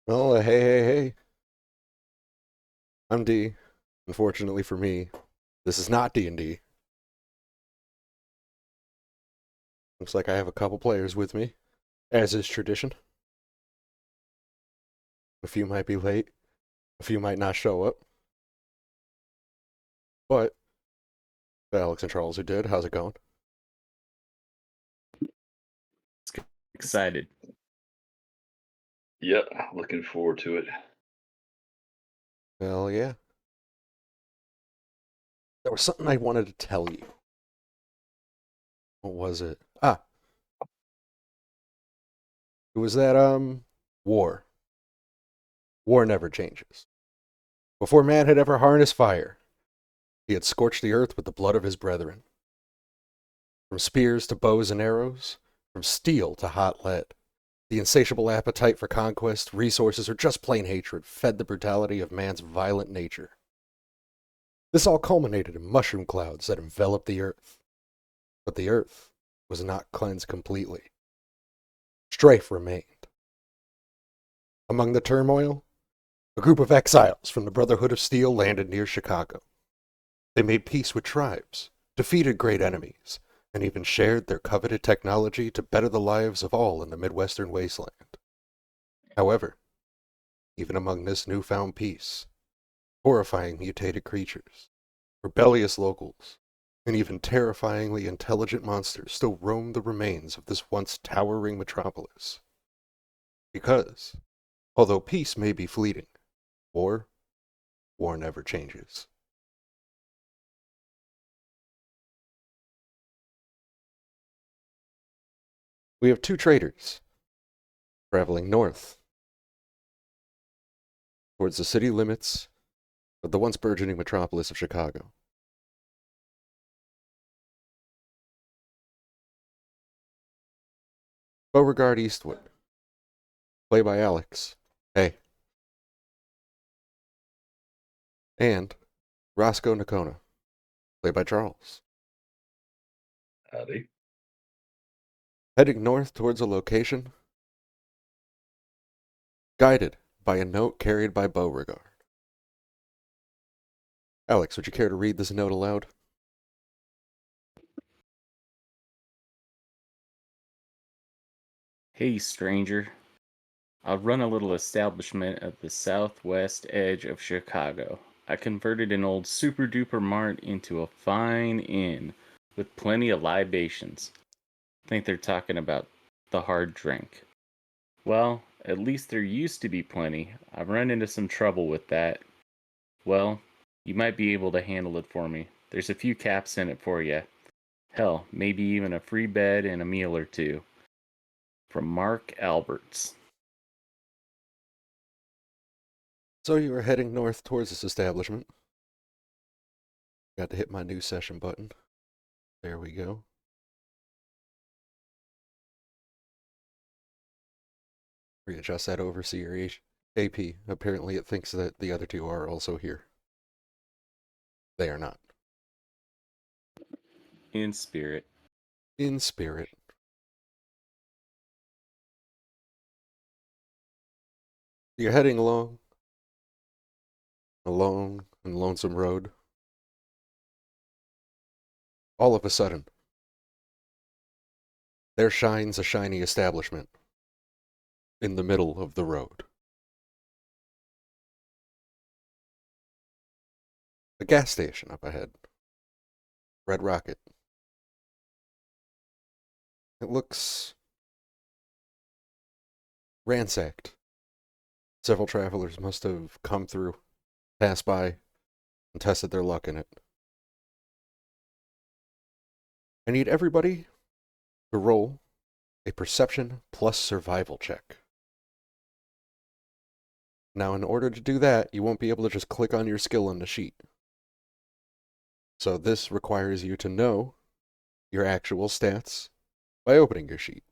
Well, hey. I'm D. Unfortunately for me, this is not D&D. Looks like I have a couple players with me, as is tradition. A few might be late, a few might not show up, but Alex and Charles who did. How's it going? Excited. Yep, looking forward to it. Hell yeah. There was something I wanted to tell you. What was it? It was that, war. War never changes. Before man had ever harnessed fire, he had scorched the earth with the blood of his brethren. From spears to bows and arrows, from steel to hot lead. The insatiable appetite for conquest, resources, or just plain hatred fed the brutality of man's violent nature. This all culminated in mushroom clouds that enveloped the earth. But the earth was not cleansed completely. Strife remained. Among the turmoil, a group of exiles from the Brotherhood of Steel landed near Chicago. They made peace with tribes, defeated great enemies, and even shared their coveted technology to better the lives of all in the Midwestern Wasteland. However, even among this newfound peace, horrifying mutated creatures, rebellious locals, and even terrifyingly intelligent monsters still roam the remains of this once towering metropolis. Because, although peace may be fleeting, war, war never changes. We have two traders traveling north towards the city limits of the once burgeoning metropolis of Chicago. Beauregard Eastwood, played by Alex, hey, and Roscoe Nakona, played by Charles. Howdy. Heading north towards a location guided by a note carried by Beauregard. Alex, would you care to read this note aloud? Hey, stranger. I run a little establishment at the southwest edge of Chicago. I converted an old super duper mart into a fine inn with plenty of libations. Think they're talking about the hard drink. Well, at least there used to be plenty. I've run into some trouble with that. Well, you might be able to handle it for me. There's a few caps in it for you. Hell, maybe even a free bed and a meal or two. From Mark Alberts. So you are heading north towards this establishment. Got to hit my new session button. There we go. Readjust that over so your AP. Apparently it thinks that the other two are also here. They are not. In spirit. In spirit. You're heading along a long and lonesome road. All of a sudden, there shines a shiny establishment in the middle of the road. A gas station up ahead. Red Rocket. It looks ransacked. Several travelers must have come through, passed by, and tested their luck in it. I need everybody to roll a perception plus survival check. Now, in order to do that, you won't be able to just click on your skill on the sheet. So this requires you to know your actual stats by opening your sheet.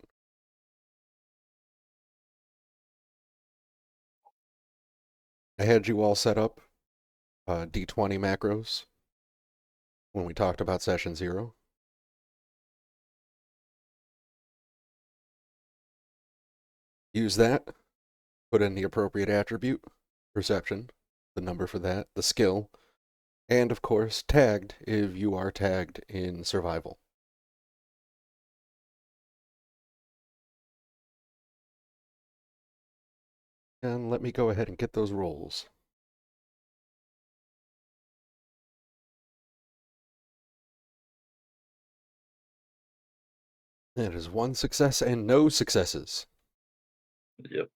I had you all set up D20 macros when we talked about session 0. Use that Put in the appropriate attribute, perception, the number for that, the skill, and of course, tagged if you are tagged in survival. And let me go ahead and get those rolls. It is one success and no successes. Yep.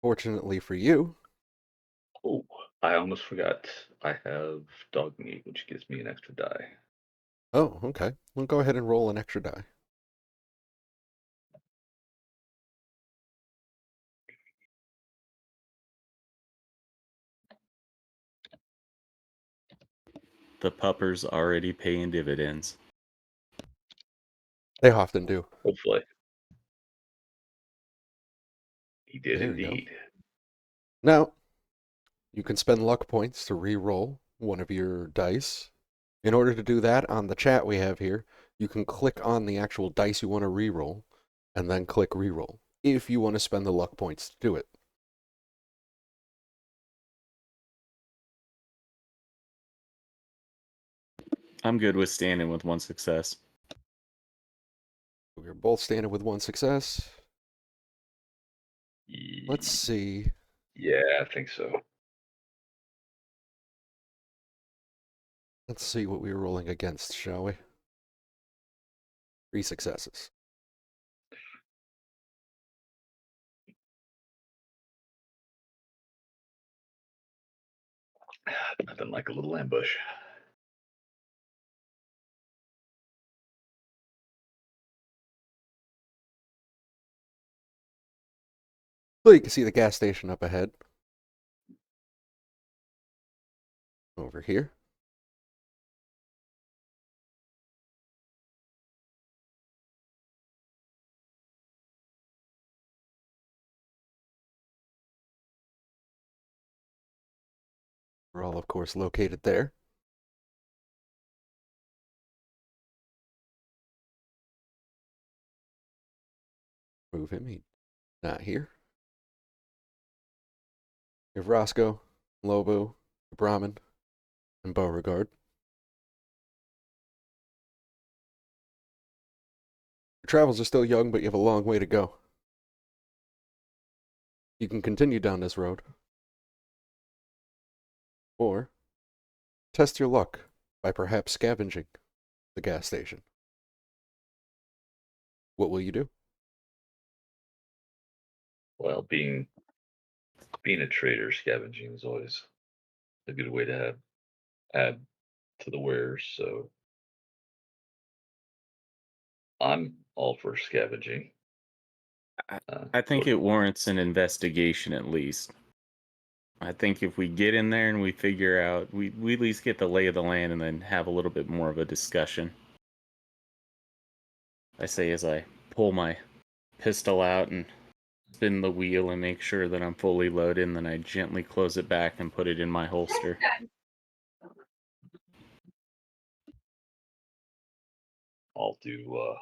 Fortunately for you, Oh, I almost forgot. I have dog meat, which gives me an extra die. oh, okay. We'll go ahead and roll an extra die. The pupper's already paying dividends. They often do. Hopefully. He did There we go. indeed. Now, you can spend luck points to re-roll one of your dice. In order to do that, on the chat we have here, you can click on the actual dice you want to re-roll, and then click re-roll, if you want to spend the luck points to do it. I'm good with standing with one success. We're both standing with one success. Let's see. Yeah, I think so. Let's see what we were rolling against, shall we? 3 successes. Nothing like a little ambush. So you can see the gas station up ahead. Over here. We're all, of course, located there. Move him. He's not here. You have Roscoe, Lobo, Brahmin, and Beauregard. Your travels are still young, but you have a long way to go. You can continue down this road. Or test your luck by perhaps scavenging the gas station. What will you do? Well, being a trader, scavenging is always a good way to add to the wares. So I'm all for scavenging. I think What- it warrants an investigation at least. I think if we get in there and we figure out, we at least get the lay of the land and then have a little bit more of a discussion. I say as I pull my pistol out and spin the wheel and make sure that I'm fully loaded, and then I gently close it back and put it in my holster. I'll do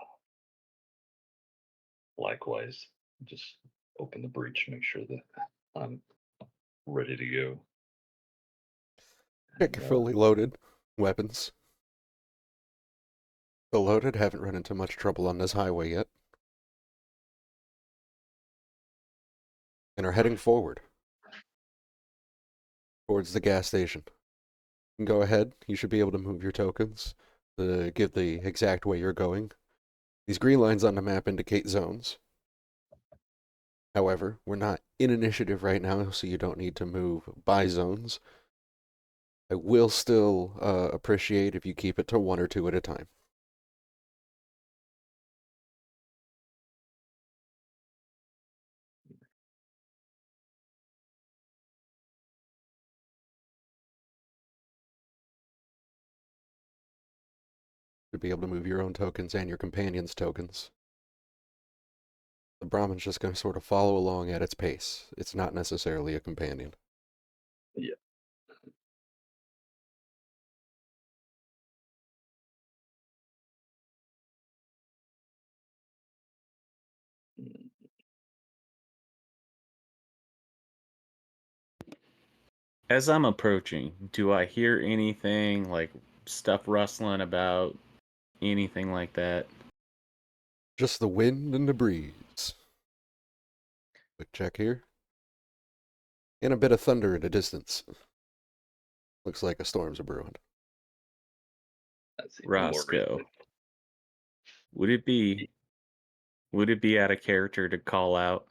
likewise. Just open the breech, make sure that I'm ready to go. Check And, your fully loaded weapons. The loaded haven't run into much trouble on this highway yet. And are heading forward towards the gas station. You can go ahead. You should be able to move your tokens to give the exact way you're going. These green lines on the map indicate zones. However, we're not in initiative right now, so you don't need to move by zones. I will still appreciate if you keep it to 1 or 2 at a time. To be able to move your own tokens and your companion's tokens. The Brahmin's just going to sort of follow along at its pace. It's not necessarily a companion. yeah. As I'm approaching, do I hear anything like stuff rustling about anything like that? Just the wind and the breeze. Quick check here. And a bit of thunder at a distance. Looks like a storm's a brewing. That's even more Roscoe, reason. would it be would it be out of character to call out?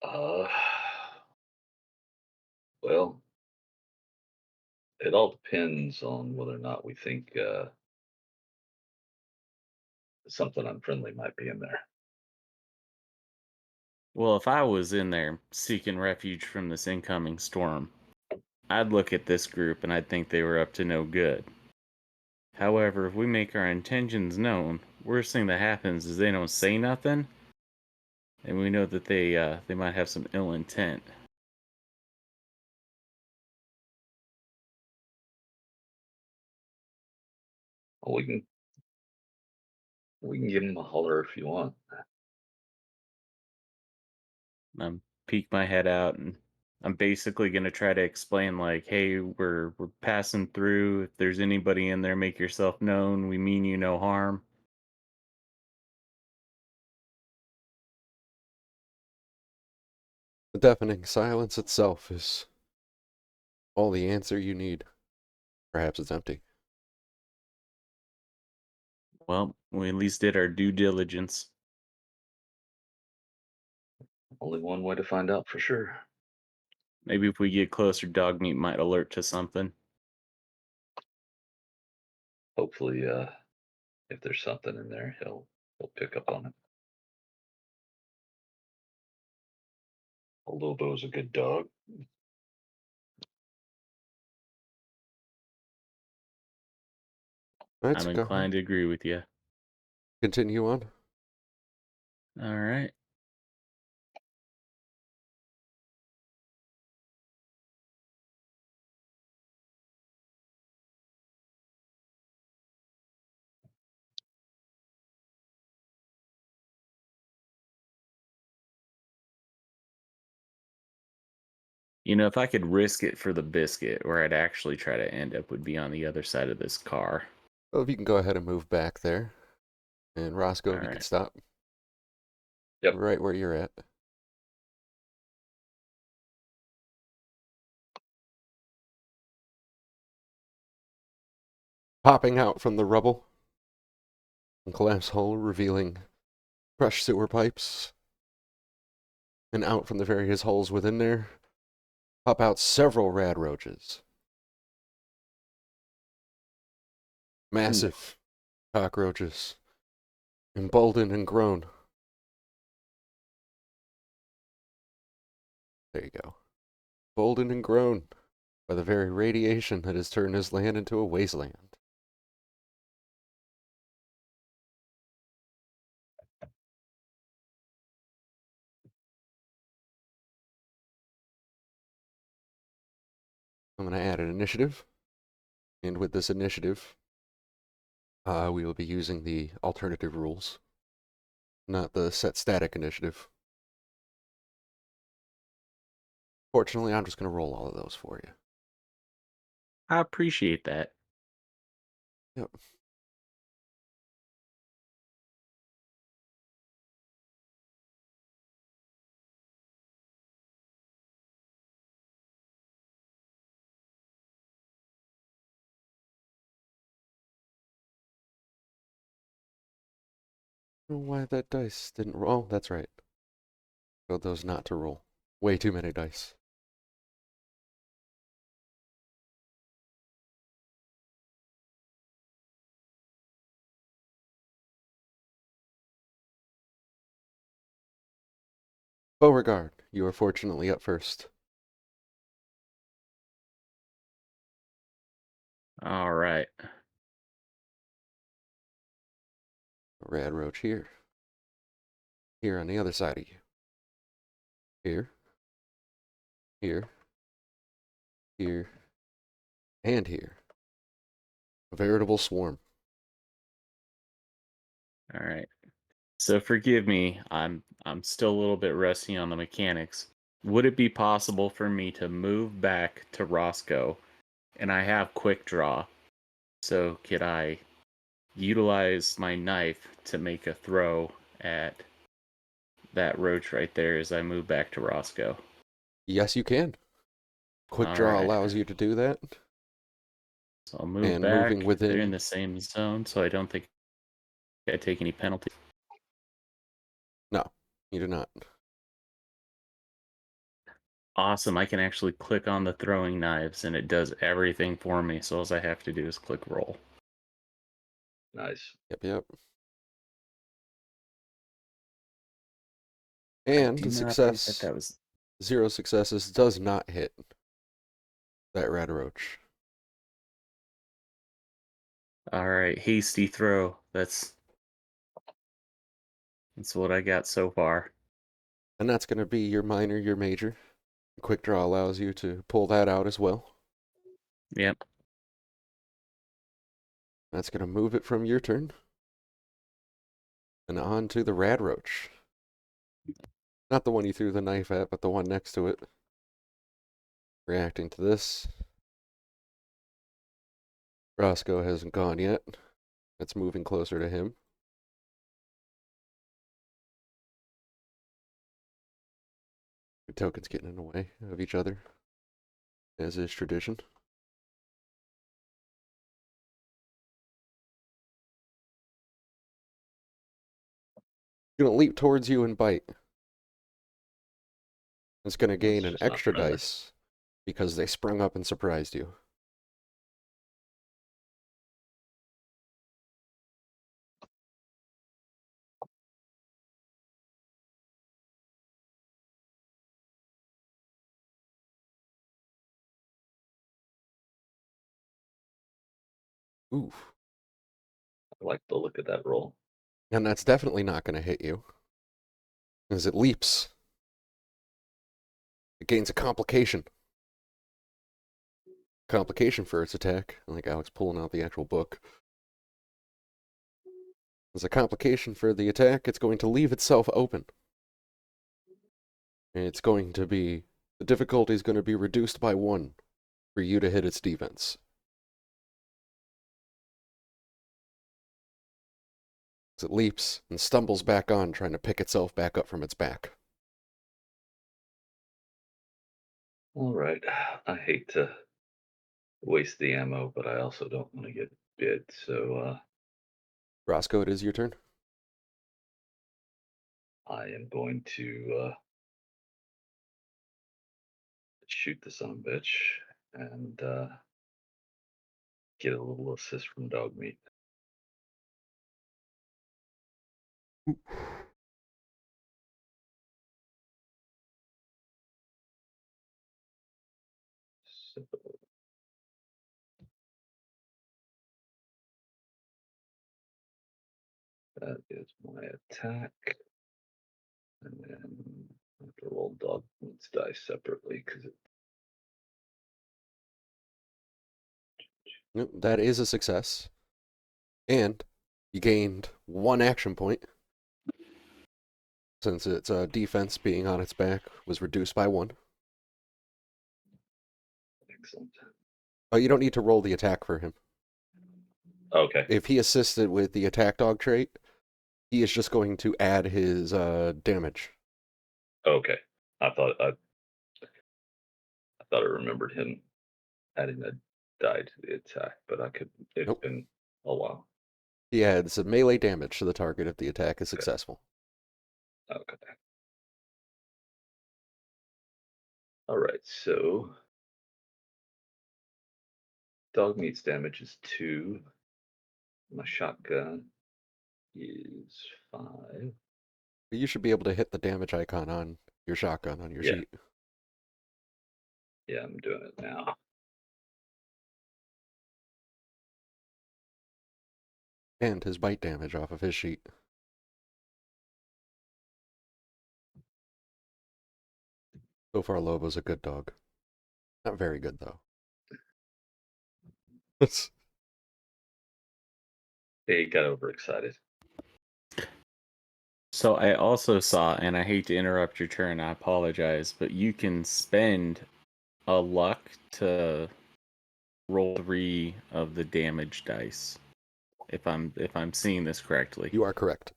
Uh, well, it all depends on whether or not we think something unfriendly might be in there. Well, if I was in there seeking refuge from this incoming storm, I'd look at this group and I'd think they were up to no good. However, if we make our intentions known, worst thing that happens is they don't say nothing, and we know that they might have some ill intent. Well, we can give them a holler if you want. I'm peek my head out and I'm basically gonna try to explain like, hey, we're passing through. If there's anybody in there, make yourself known. We mean you no harm. The deafening silence itself is all the answer you need. Perhaps it's empty. Well, we at least did our due diligence. Only one way to find out for sure. Maybe if we get closer, Dogmeat might alert to something. Hopefully, if there's something in there, he'll pick up on it. Lobo's a good dog. Let's I'm go. inclined to agree with you. Continue on. All right. You know, if I could risk it for the biscuit, where I'd actually try to end up would be on the other side of this car. Well, if you can go ahead and move back there. And Roscoe, All if you could right. stop Yep. right where you're at. Popping out from the rubble. A collapsed hole revealing crushed sewer pipes. And out from the various holes within there pop out several rad roaches. Massive cockroaches. Emboldened and grown. There you go. Emboldened and grown by the very radiation that has turned his land into a wasteland. I'm going to add an initiative. And with this initiative, we will be using the alternative rules, not the set static initiative. Fortunately, I'm just going to roll all of those for you. I appreciate that. Yep. I don't know why that dice didn't roll. Oh, that's right. Told those not to roll. Way too many dice. Beauregard, you are fortunately up first. All right. A rad roach here. Here on the other side of you. Here. Here. Here. And here. A veritable swarm. All right. So forgive me, I'm still a little bit rusty on the mechanics. Would it be possible for me to move back to Roscoe? And I have quick draw. So could I utilize my knife to make a throw at that roach right there as I move back to Roscoe? Yes, you can. Quick All draw right. allows you to do that. So I'll move And moving back. They're in within. the same zone, so I don't think I take any penalty. No, you do not. Awesome. I can actually click on the throwing knives and it does everything for me. So all I have to do is click roll. Nice. Yep. I And do the not think success, that was 0 successes, does not hit that red roach. all right. Hasty throw. That's what I got so far. And that's going to be your minor, your major. Quick draw allows you to pull that out as well. Yep. That's going to move it from your turn. And on to the rad roach. Not the one you threw the knife at, but the one next to it. Reacting to this. Roscoe hasn't gone yet. It's moving closer to him. The tokens getting in the way of each other, as is tradition. Gonna leap towards you and bite. It's gonna That's gain an just not extra friendly. dice because they sprung up and surprised you. Oof. I like the look of that roll. And that's definitely not gonna hit you. As it leaps. It gains a complication. Complication for its attack. I think Alex pulling out the actual book. As a complication for the attack, it's going to leave itself open. And it's going to be, the difficulty is going to be reduced by 1 for you to hit its defense. As it leaps and stumbles back on, trying to pick itself back up from its back. All right. I hate to waste the ammo, but I also don't want to get bit. So Roscoe, it is your turn. I am going to shoot the son of a bitch and get a little assist from dog meat. So that is my attack. And then I have to roll dog meat's dice separately because Nope, that is a success. And you gained 1 action point. Since its defense being on its back was reduced by 1. excellent. Oh, you don't need to roll the attack for him. Okay. If he assisted with the attack dog trait, he is just going to add his damage. Okay. I thought I remembered him adding a die to the attack, but I could. It's Nope. been a while. He adds melee damage to the target if the attack is successful. Okay. All right. So dog meat's damage is 2. My shotgun is 5. You should be able to hit the damage icon on your shotgun on your Yeah. sheet. Yeah, I'm doing it now. And his bite damage off of his sheet. So far, Lobo's a good dog. Not very good, though. He got overexcited. So I also saw, and I hate to interrupt your turn, I apologize, but you can spend a luck to roll 3 of the damage dice. If I'm seeing this correctly. You are correct.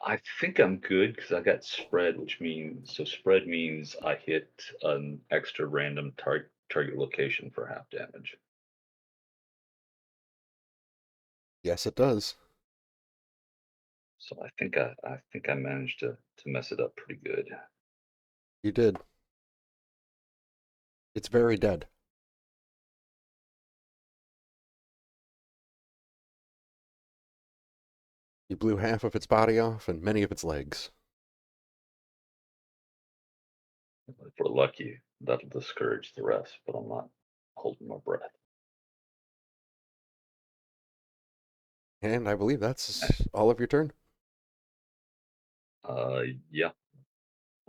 I think I'm good because I got spread, which means spread means I hit an extra random target location for half damage. Yes, it does. So I think I managed to mess it up pretty good. You did. It's very dead. You blew half of its body off and many of its legs. If we're lucky, that'll discourage the rest, but I'm not holding my breath. And I believe that's all of your turn. Yeah.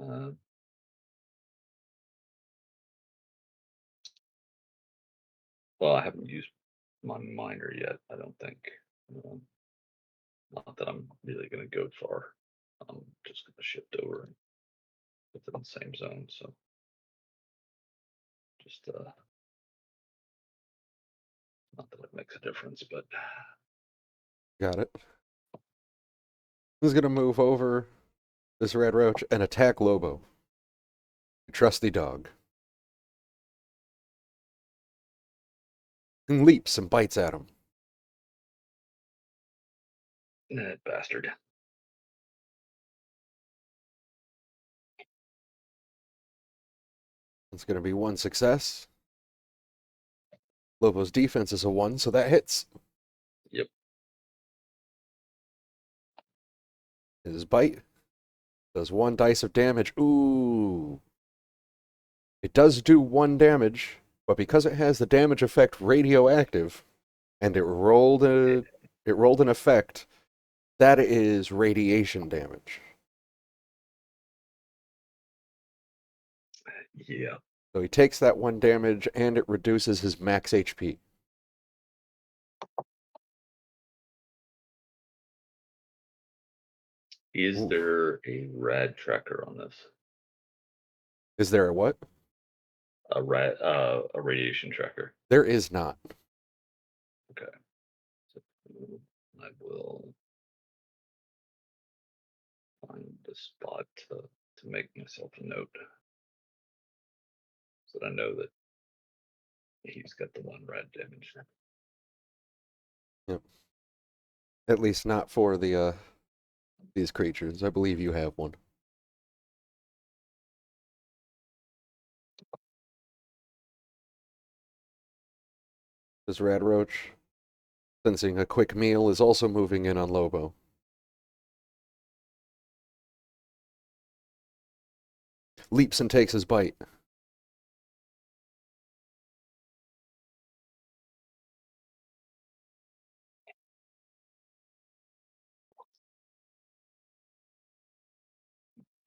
Uh, well, I haven't used my minor yet. I don't think. Um, Not that I'm really going to go far. I'm just going to shift over and put it in the same zone. So just not that it makes a difference, but Got it. Who's going to move over this red roach and attack Lobo? Trusty dog. And leaps and bites at him. that bastard. It's going to be one success. Lobo's defense is a 1, so that hits. Yep. His bite does 1 dice of damage. Ooh. It does do 1 damage, but because it has the damage effect radioactive, and it rolled an effect, that is radiation damage. Yeah. So he takes that 1 damage, and it reduces his max HP. Is Ooh. there a rad tracker on this? Is there a what? A radiation tracker. There is not. Okay. So I will find the spot to make myself a note so that I know that he's got the 1 rad damage. Yep. At least not for the these creatures. I believe you have one. This red roach, sensing a quick meal, is also moving in on Lobo. Leaps and takes his bite.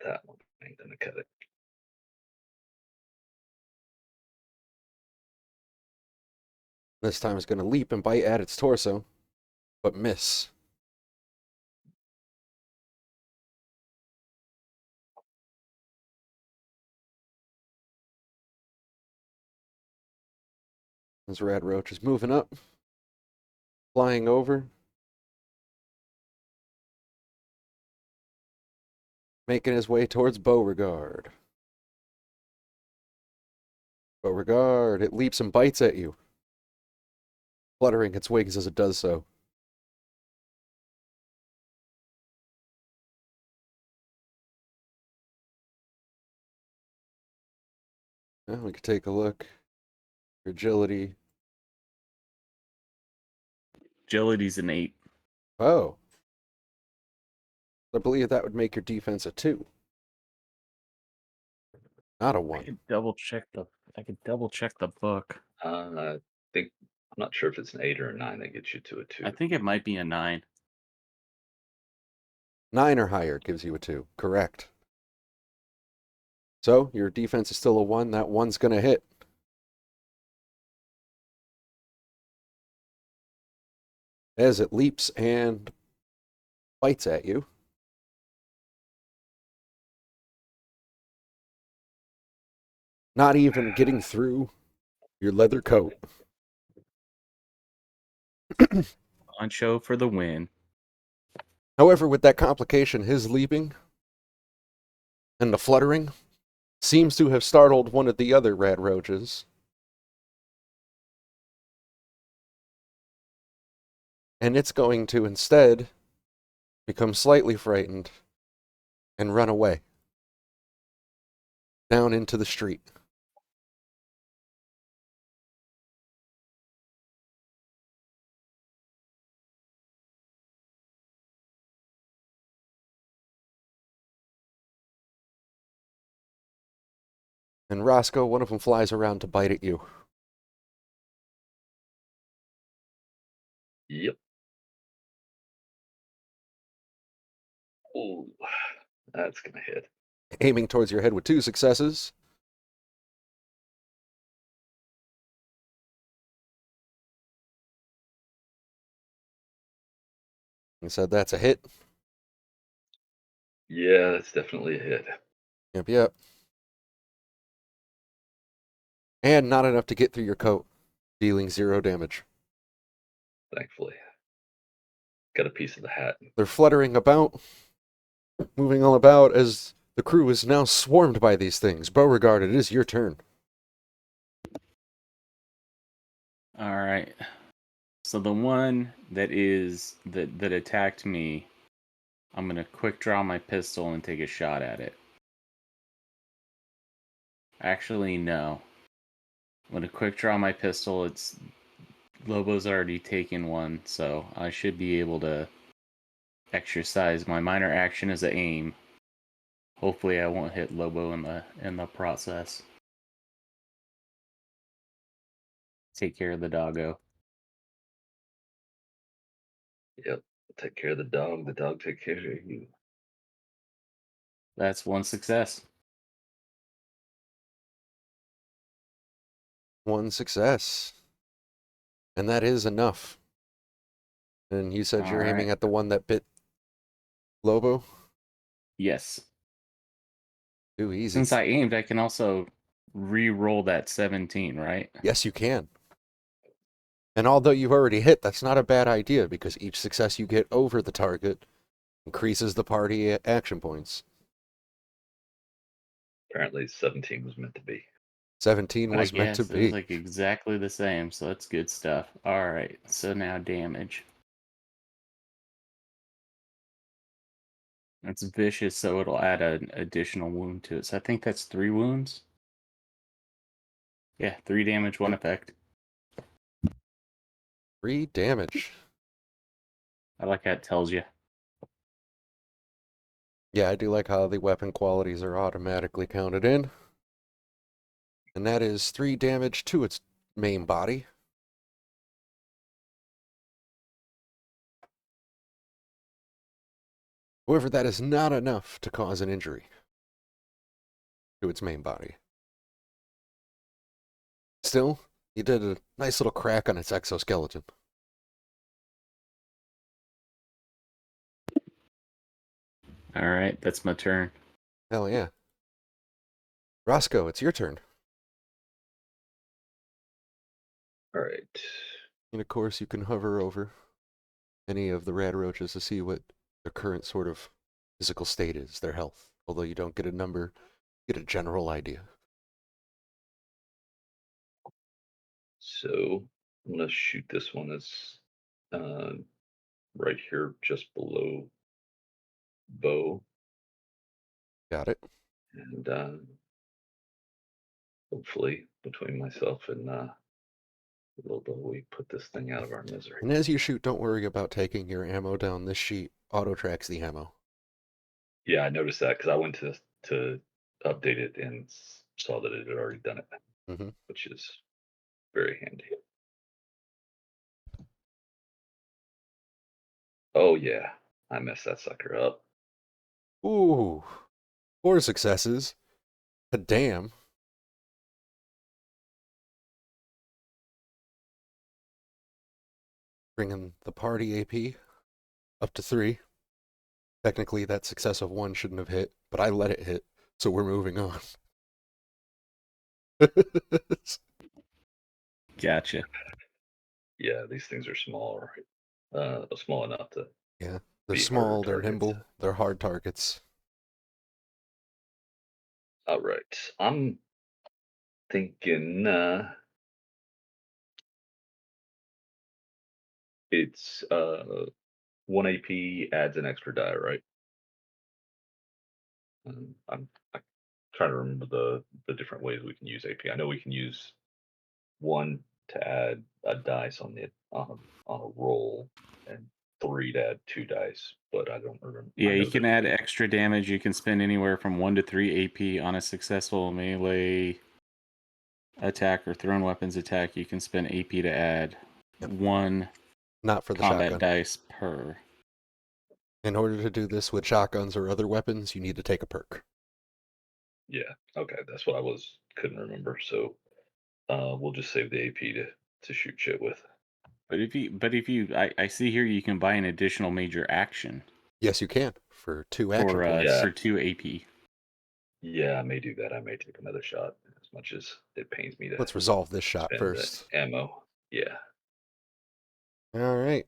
That one ain't gonna cut it. This time it's going to leap and bite at its torso, but miss. This red roach is moving up, flying over, making his way towards Beauregard. Beauregard, it leaps and bites at you, fluttering its wings as it does so. Well, we could take a look. Your agility. Agility's an 8. Oh. I believe that would make your defense a 2. Not a I 1. could double check the book. I think I'm not sure if it's an 8 or a 9 that gets you to a 2. I think it might be a 9. 9 or higher gives you a 2. Correct. So your defense is still a 1. That 1's going to hit. as it leaps and bites at you. Not even getting through your leather coat. Poncho for the win. However, with that complication, his leaping and the fluttering seems to have startled one of the other red roaches. And it's going to instead become slightly frightened and run away down into the street. And Roscoe, one of them flies around to bite at you. Yep. Oh, that's gonna hit. Aiming towards your head with 2 successes. He said that's a hit. Yeah, that's definitely a hit. Yep. And not enough to get through your coat, dealing 0 damage. Thankfully, got a piece of the hat. They're fluttering about, moving all about as the crew is now swarmed by these things. Beauregard, it is your turn. All right. So the one that attacked me, I'm gonna quick draw my pistol and take a shot at it. Actually, no. I'm gonna quick draw my pistol. It's Lobo's already taken one, so I should be able to exercise my minor action as a aim. Hopefully, I won't hit Lobo in the process. Take care of the doggo. Yep. Take care of the dog. The dog take care of you. That's 1 success. 1 success. And that is enough. And you said you're aiming at the one that bit Lobo? Yes. Too easy. Since I aimed, I can also re-roll that 17, right? Yes, you can. And although you've already hit, that's not a bad idea because each success you get over the target increases the party action points. Apparently, 17 was meant to be. 17 was meant to It be. was like exactly the same, so that's good stuff. All right, so now damage. It's vicious, so it'll add an additional wound to it. So I think that's 3 wounds. Yeah, 3 damage, 1 effect. 3 damage. I like how it tells you. Yeah, I do like how the weapon qualities are automatically counted in. And that is 3 damage to its main body. However, that is not enough to cause an injury to its main body. Still, you did a nice little crack on its exoskeleton. All right, that's my turn. Hell yeah. Roscoe, it's your turn. All right. And of course, you can hover over any of the rad roaches to see what their current sort of physical state is, their health. Although you don't get a number, you get a general idea. So I'm gonna shoot this one as right here, just below Bo, Got it. and hopefully between myself and Lobo, we put this thing out of our misery. And as you shoot, don't worry about taking your ammo down. This sheet auto tracks the ammo. Yeah, I noticed that because I went to update it and saw that it had already done it, Mm-hmm. which is very handy. Oh yeah, I messed that sucker up. Ooh, 4 successes. Damn. bringing the party AP up to 3. Technically, that success of 1 shouldn't have hit, but I let it hit, so we're moving on. Gotcha. Yeah, these things are small, small enough to Yeah, they're be harder small, they're targets. nimble, they're hard targets. All right, I'm thinking it's 1 AP adds an extra die, right? I'm trying to remember the different ways we can use AP. I know we can use 1 to add a dice on a roll, and 3 to add 2 dice, but I don't remember. Yeah, I you know can there's add extra damage. You can spend anywhere from 1 to 3 AP on a successful melee attack or thrown weapons attack. You can spend AP to add Yep. 1 Not for the combat shotgun. dice per. In order to do this with shotguns or other weapons, you need to take a perk. Yeah, okay, that's what I couldn't remember. So we'll just save the AP to shoot shit with. But if you, I see here you can buy an additional major action Yes, you can, for 2 action points. Yeah. for 2 AP. Yeah, I may do that. I may take another shot, as much as it pains me to Let's resolve this shot spend the first. ammo. Yeah, All right.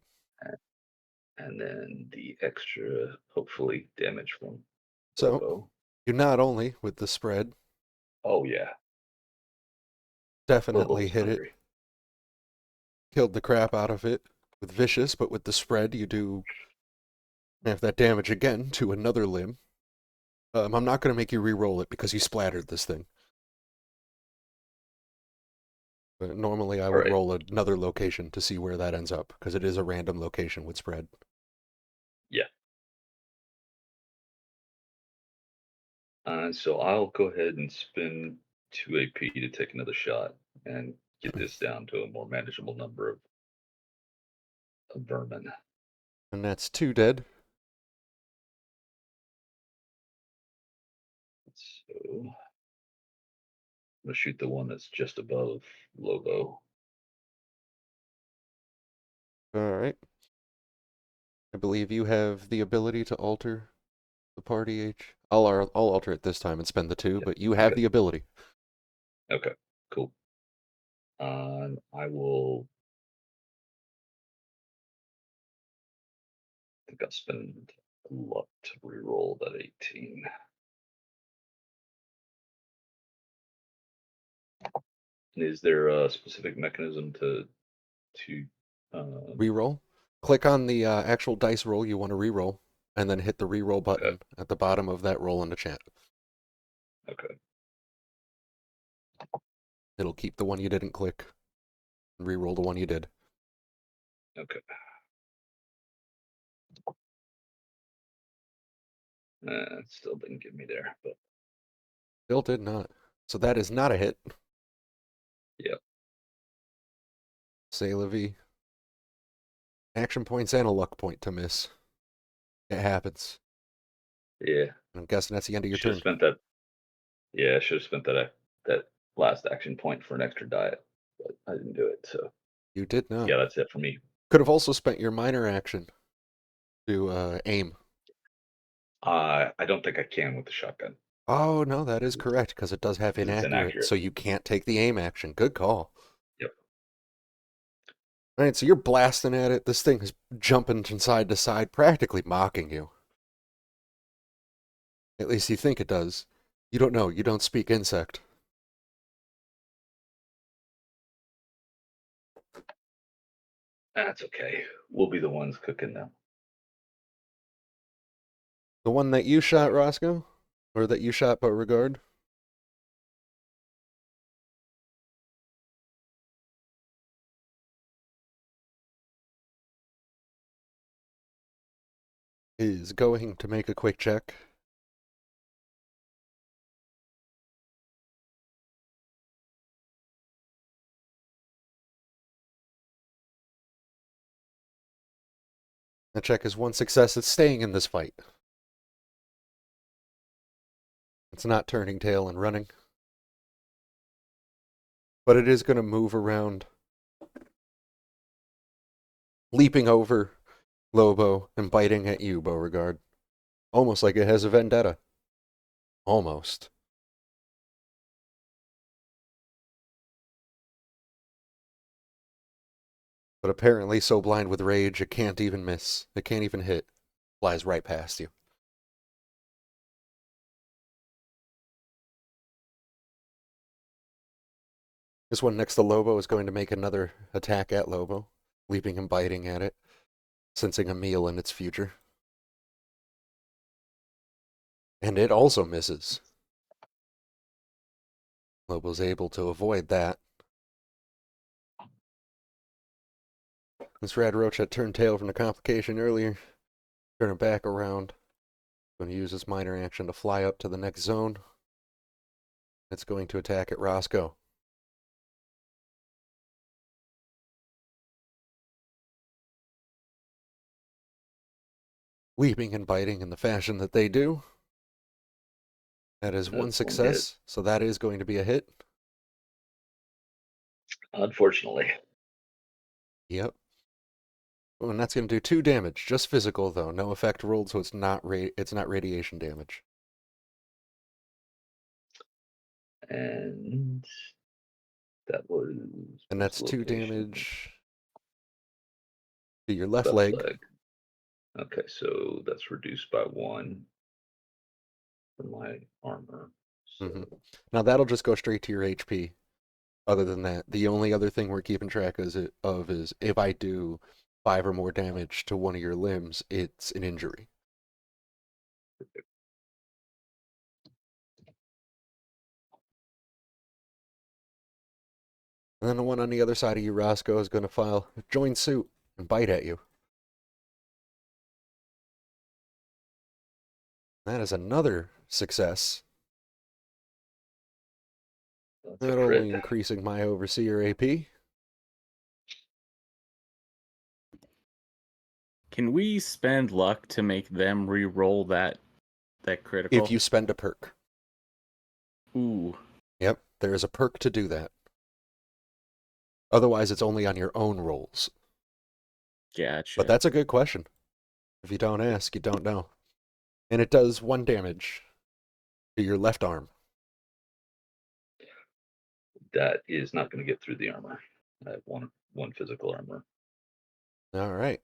and then the extra, hopefully, damage from So, Lobo. you not only, with the spread, Oh yeah, definitely Lobo's hit it, hungry. killed the crap out of it with Vicious, but with the spread, you do have that damage again to another limb. I'm not going to make you re-roll it because you splattered this thing. But normally I All would right. roll another location to see where that ends up, because it is a random location with spread. Yeah. So I'll go ahead and spend 2 AP to take another shot and get this down to a more manageable number of vermin. And that's 2 dead. So I'm gonna shoot the one that's just above Lobo. All right. I believe you have the ability to alter the party H. I'll alter it this time and spend the 2, Yeah. but you have Okay. the ability. Okay. Cool. I will. I think I'll spend a lot to re-roll that 18. Is there a specific mechanism to Reroll. Click on the actual dice roll you want to reroll, and then hit the reroll okay, button at the bottom of that roll in the chat. okay, It'll keep the one you didn't click and reroll the one you did. okay. It still didn't get me there, but Still did not. So that is not a hit. yeah, Say la vie. Action points and a luck point to miss. It happens. yeah. I'm guessing that's the end of your Should have turn. spent that. Yeah, I should have spent that last action point for an extra diet, but I didn't do it. So You did not. yeah, that's it for me. Could have also spent your minor action to aim. I don't think I can with the shotgun Oh, no, that is correct, because it does have because it's inaccurate, inaccurate. so you can't take the aim action. Good call. Yep. All right, so you're blasting at it. This thing is jumping from side to side, practically mocking you. At least you think it does. You don't know. You don't speak insect. That's okay. We'll be the ones cooking them. The one that you shot, Roscoe? Or that you shot Beauregard? Is going to make a quick check. The check is 1 success. It's staying in this fight. It's not turning tail and running. But it is going to move around leaping over Lobo and biting at you, Beauregard. Almost like it has a vendetta. Almost. But apparently so blind with rage it can't even miss. It can't even hit. Flies right past you. This one next to Lobo is going to make another attack at Lobo, leaping and biting at it, sensing a meal in its future. And it also misses. Lobo's able to avoid that. This Rad Roach that turned tail from the complication earlier, turn it back around. Going to use this minor action to fly up to the next zone. It's going to attack at Roscoe. Leaping and biting in the fashion that they do. That is one That's one hit. success, so that is going to be a hit. Unfortunately. Yep. Oh, and that's going to do 2 damage, just physical though, no effect rolled, so it's not radiation damage. And that was. And that's 2 location. damage to your left Left leg. leg. Okay, so that's reduced by 1 for my armor. So Now that'll just go straight to your HP. Other than that, the only other thing we're keeping track is if I do 5 or more damage to one of your limbs, it's an injury. And then the one on the other side of you, Roscoe, is going to join suit and bite at you. That is another success. that's a Not crit. only increasing my Overseer AP. Can we spend luck to make them re-roll that critical? If you spend a perk. Ooh. Yep, there is a perk to do that. Otherwise, it's only on your own rolls. Gotcha. But that's a good question. If you don't ask, you don't know. And it does 1 damage to your left arm. That is not going to get through the armor. I have one physical armor. All right.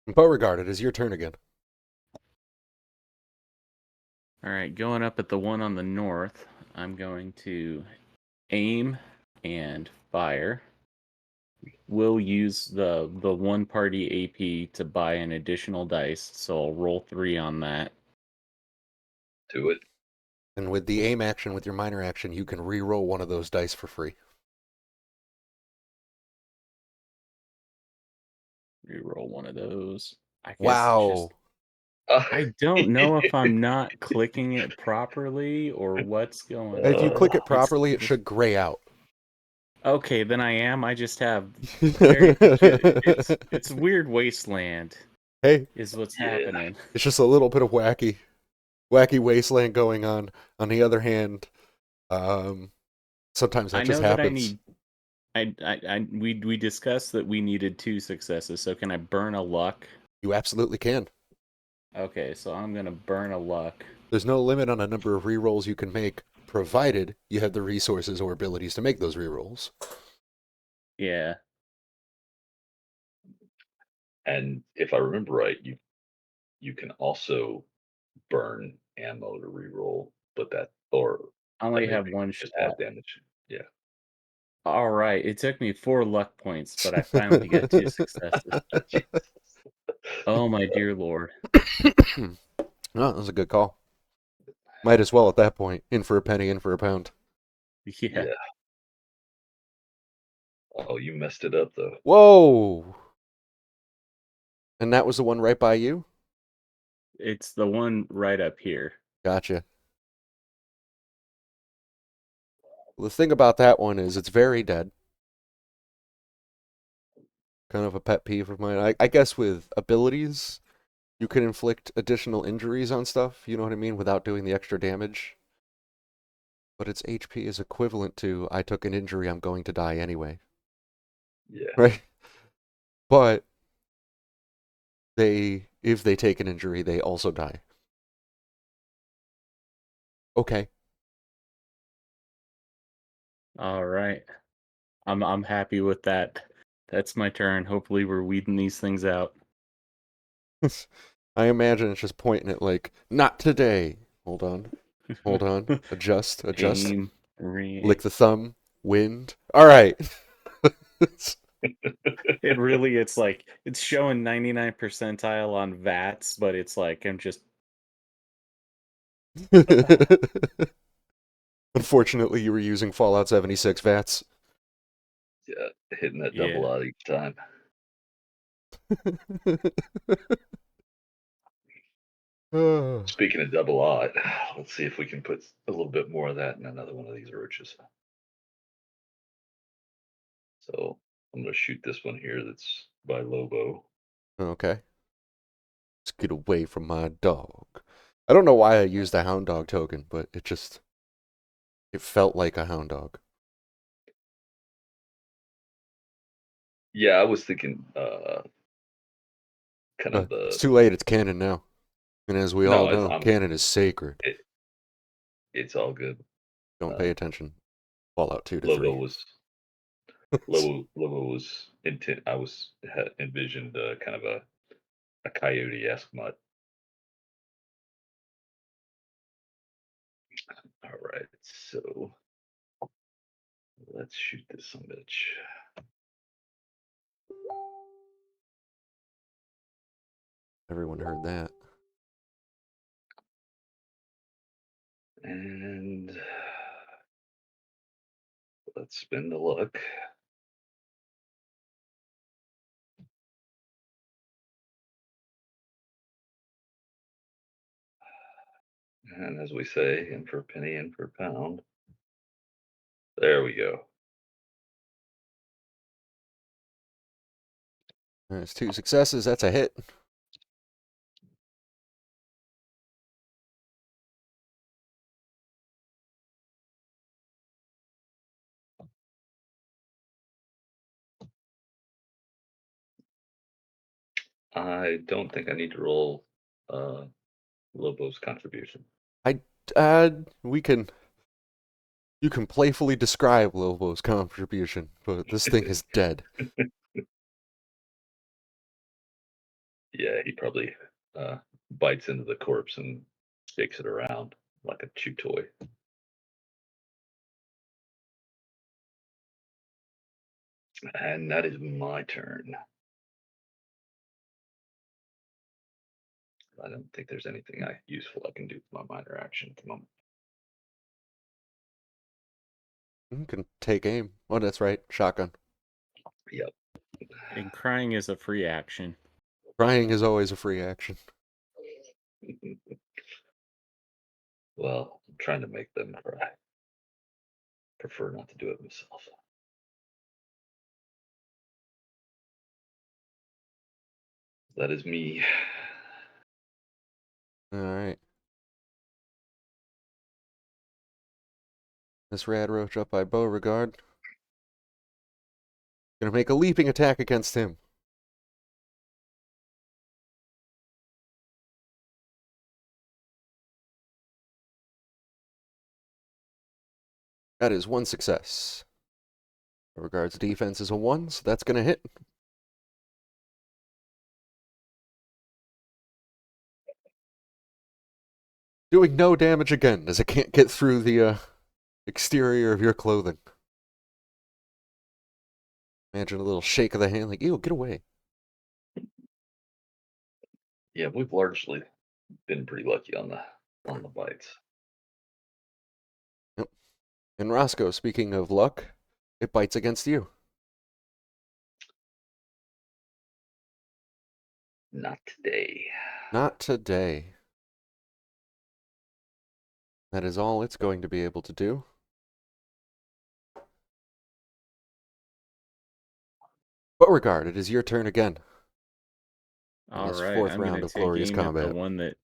Beauregard, it is your turn again. All right, going up at the one on the north, I'm going to aim and fire. We'll use the one party AP to buy an additional dice, so I'll roll 3 on that. Do it. And with the aim action, with your minor action, you can re-roll one of those dice for free. Reroll one of those. I guess Wow. I don't know if I'm not clicking it properly or what's going on. If you click it It's- properly, it should gray out. Okay, then I am. I just have it's weird Wasteland Hey, is what's Yeah. happening. it's just a little bit of wacky wasteland going on. On the other hand, sometimes that I just know that I happens. need we discussed that we needed 2 successes, so can I burn a luck? You absolutely can. Okay, so I'm gonna burn a luck. There's no limit on the number of rerolls you can make, provided you have the resources or abilities to make those rerolls. Yeah. And if I remember right, you can also burn ammo to reroll, but I only that may have be one just shot. add damage. Yeah. All right, it took me 4 luck points, but I finally got 2 successes. Oh my dear lord. No, that was a good call. Might as well at that point. In for a penny, in for a pound. Yeah. Oh, you messed it up though. Whoa! And that was the one right by you? It's the one right up here. Gotcha. Well, the thing about that one is it's very dead. Kind of a pet peeve of mine. I guess with abilities, you can inflict additional injuries on stuff, you know what I mean, without doing the extra damage. But its HP is equivalent to, I took an injury, I'm going to die anyway. Yeah. Right? but if they take an injury, they also die. Okay. All right. I'm happy with that. That's my turn. Hopefully we're weeding these things out. I imagine it's just pointing at like, not today. Hold on. Hold on. Adjust. Aim, Lick re. the thumb. Wind. All right. It really, it's like, it's showing 99 percentile on VATS, but it's like, I'm just, Unfortunately, you were using Fallout 76 VATS. Yeah, hitting that yeah. double out each time. Speaking of double aught, let's see if we can put a little bit more of that in another one of these roaches. So I'm going to shoot this one here that's by Lobo. Okay. Let's get away from my dog. I don't know why I used a hound dog token, but it felt like a hound dog. Yeah, I was thinking kind of It's the too late. It's canon now. And as we all no, know, canon is sacred. it's all good. Don't pay attention. Fallout 2 to Lobo 3. was intent. I was had envisioned kind of a coyote-esque mutt. All right, so let's shoot this some bitch. Everyone heard that. And let's spin the luck. And as we say, in for a penny, in for a pound. There we go. There's 2 successes. That's a hit. I don't think I need to roll Lobo's contribution. We can. You can playfully describe Lobo's contribution, but this thing is dead. Yeah, he probably bites into the corpse and shakes it around like a chew toy. And that is my turn. I don't think there's anything useful I can do with my minor action at the moment. You can take aim. Oh, that's right. Shotgun. Yep. And crying is a free action. Crying is always a free action. Well, I'm trying to make them cry. Prefer not to do it myself. That is me. All right. This rad roach up by Beauregard. Gonna make a leaping attack against him. That is 1 success. Beauregard's defense is a 1, so that's gonna hit. Doing no damage again, as it can't get through the exterior of your clothing. Imagine a little shake of the hand, like, ew, get away. Yeah, we've largely been pretty lucky on the bites. Yep. And Roscoe, speaking of luck, it bites against you. Not today. Not today. That is all it's going to be able to do. Beauregard, it is your turn again. All this right, 4th I'm round gonna of take glorious aim at the combat. one that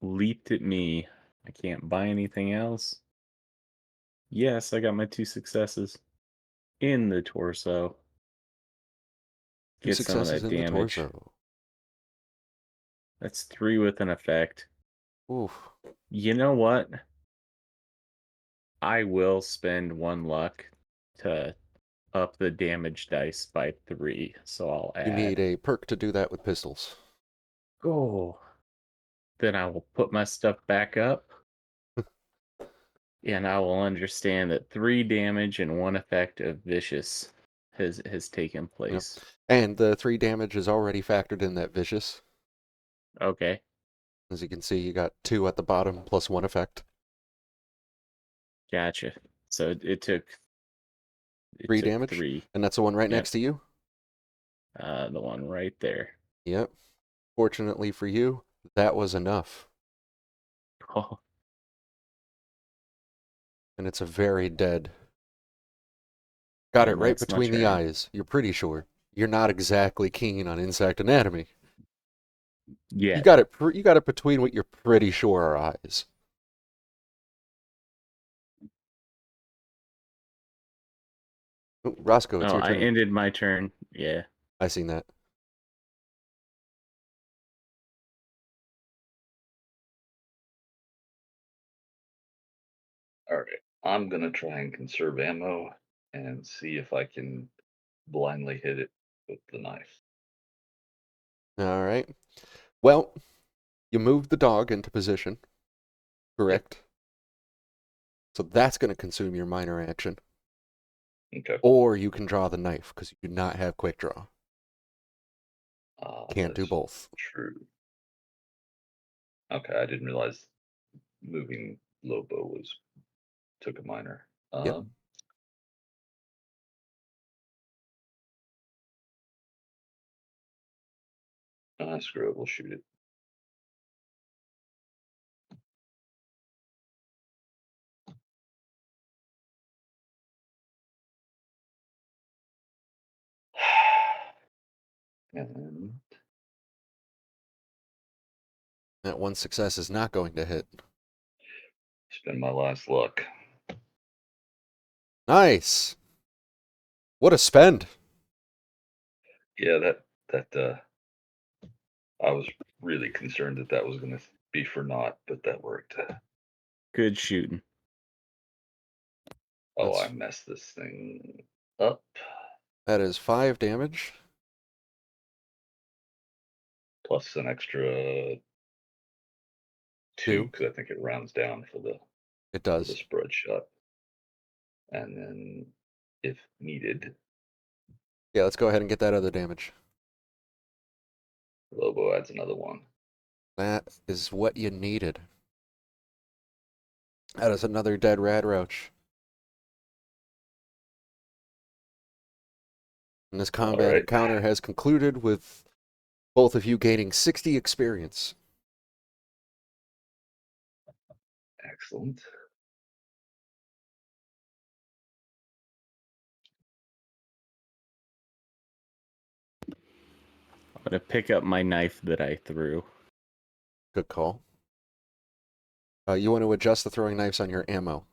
leaped at me. I can't buy anything else. Yes, I got my 2 successes in the torso. 2 Get some of successes that in the damage. torso. That's 3 with an effect. Oof. You know what? I will spend 1 luck to up the damage dice by 3, so I'll You need add. a perk to do that with pistols. Oh. Then I will put my stuff back up. And I will understand that 3 damage and 1 effect of vicious has taken place. And the 3 damage is already factored in that vicious. Okay, As you can see, you got 2 at the bottom plus 1 effect. gotcha. So it took 3 damage. 3. And that's the one right Yep. next to you? The one right there. Yep. Fortunately for you, that was enough. Oh, And it's a very dead. Got it and right that's my between the turn. eyes. You're pretty sure. You're not exactly keen on insect anatomy. Yeah. You got it between what you're pretty sure are eyes. Oh, Roscoe, it's Oh, your I turn. ended my turn. Yeah. I seen that. All right. I'm gonna try and conserve ammo and see if I can blindly hit it with the knife. All right. Well, you moved the dog into position, Yep. correct? So that's going to consume your minor action. Okay. Or you can draw the knife because you do not have quick draw. Can't do That's both. true. Okay, I didn't realize moving Lobo took a minor. Yep. Screw it, we'll shoot it. And That 1 success is not going to hit. spend my last luck. Nice. What a spend. Yeah, that I was really concerned that was gonna be for naught, but that worked. Good shooting. Oh, I That's, messed this thing up. that is 5 damage. Plus an extra 2 2. because I think it rounds down for It the does. spread shot. And then, if needed, Yeah, let's go ahead and get that other damage. Lobo adds another 1. That is what you needed. That is another dead rad roach. And this All combat right, encounter has concluded with both of you gaining 60 experience. excellent. I'm going to pick up my knife that I threw. Good call. You want to adjust the throwing knives on your ammo.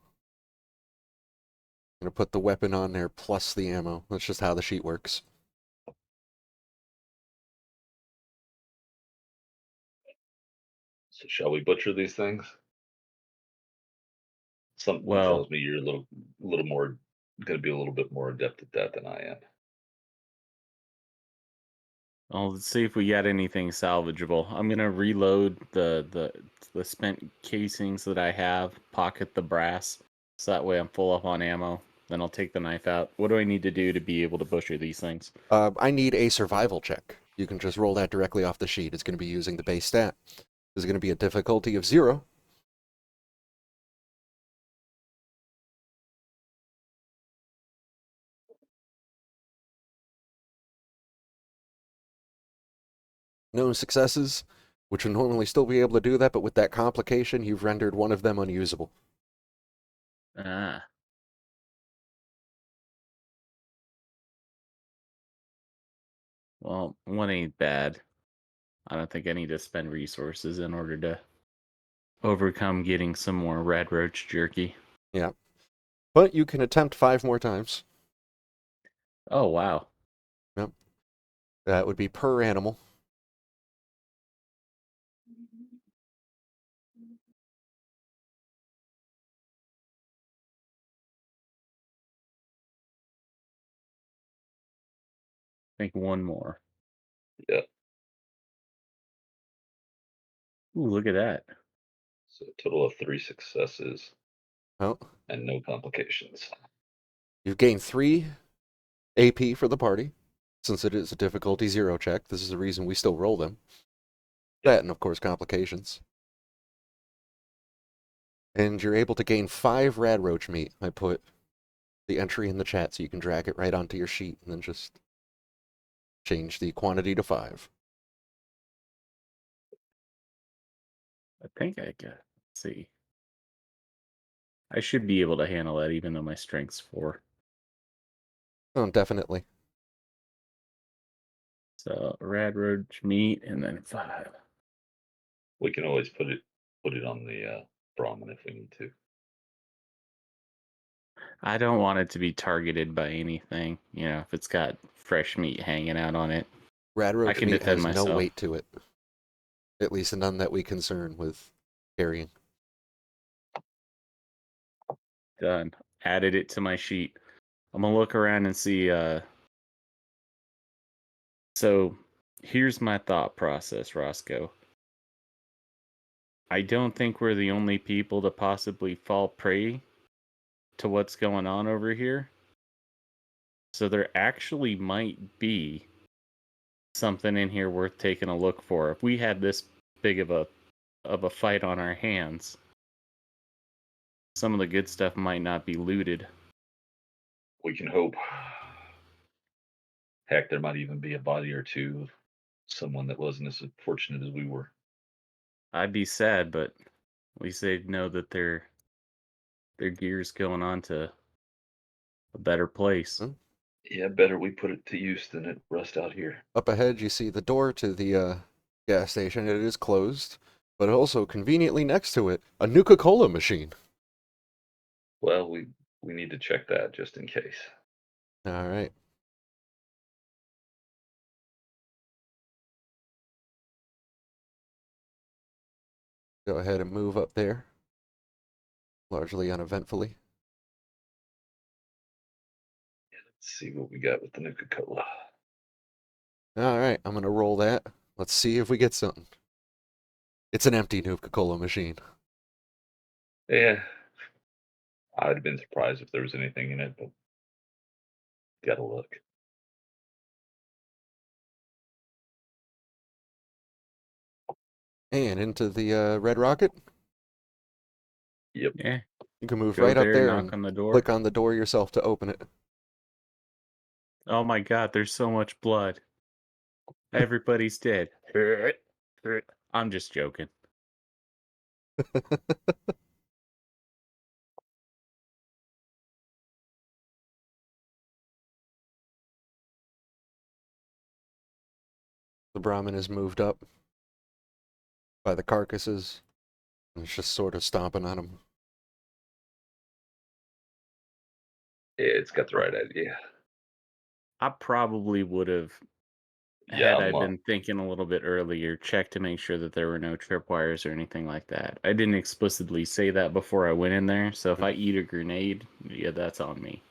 I'm going to put the weapon on there plus the ammo. That's just how the sheet works. So, shall we butcher these things? Something Well, tells me you're a little more going to be a little bit more adept at that than I am. let's see if we got anything salvageable. I'm gonna reload the spent casings that I have, pocket the brass, so that way I'm full up on ammo. Then I'll take the knife out. What do I need to do to be able to butcher these things? I need a survival check. You can just roll that directly off the sheet. It's going to be using the base stat. There's going to be a difficulty of 0. No successes, which would normally still be able to do that, but with that complication, you've rendered one of them unusable. Ah. Well, one ain't bad. I don't think I need to spend resources in order to overcome getting some more red roach jerky. Yeah. But you can attempt 5 more times. Oh, wow. Yep. That would be per animal. I think one more. Yeah. Ooh, look at that. So a total of 3 successes Oh, and no complications. you've gained 3 AP for the party. Since it is a difficulty 0 check, this is the reason we still roll them. Yep. That and, of course, complications. And you're able to gain 5 rad roach meat. I put the entry in the chat so you can drag it right onto your sheet and then just change the quantity to 5. I think I got. Let's see. I should be able to handle that, even though my strength's 4. Oh, definitely. So rad roach meat, and then 5. We can always put it on the Brahmin if we need to. I don't want it to be targeted by anything. You know, if it's got fresh meat hanging out on it, Rad I roach can meat defend has no myself. weight to it. At least none that we concern with carrying. Done. Added it to my sheet. I'm gonna look around and see. So here's my thought process, Roscoe. I don't think we're the only people to possibly fall prey to what's going on over here. So there actually might be something in here worth taking a look for. If we had this big of a fight on our hands, some of the good stuff might not be looted. We can hope. Heck, there might even be a body or two of someone that wasn't as fortunate as we were. I'd be sad, but at least they'd know that their gear's going on to a better place. Hmm? Yeah, better we put it to use than it rust out here. Up ahead, you see the door to the gas station. It is closed, but also conveniently next to it, a Nuka-Cola machine. Well, we need to check that just in case. All right. Go ahead and move up there, largely uneventfully. Let's see what we got with the Nuka-Cola. All right, I'm going to roll that. Let's see if we get something. It's an empty Nuka-Cola machine. Yeah, I'd have been surprised if there was anything in it, but gotta look. And into the Red Rocket. Yep. Yeah, You can move go right up there, there knock and on the door. click on the door yourself to open it. Oh my god, there's so much blood. Everybody's dead. I'm just joking. The Brahmin is moved up by the carcasses, and it's just sort of stomping on them. Yeah, it's got the right idea. I probably would have, Yeah, had I been thinking a little bit earlier, checked to make sure that there were no tripwires or anything like that. I didn't explicitly say that before I went in there, so if I eat a grenade, yeah, that's on me.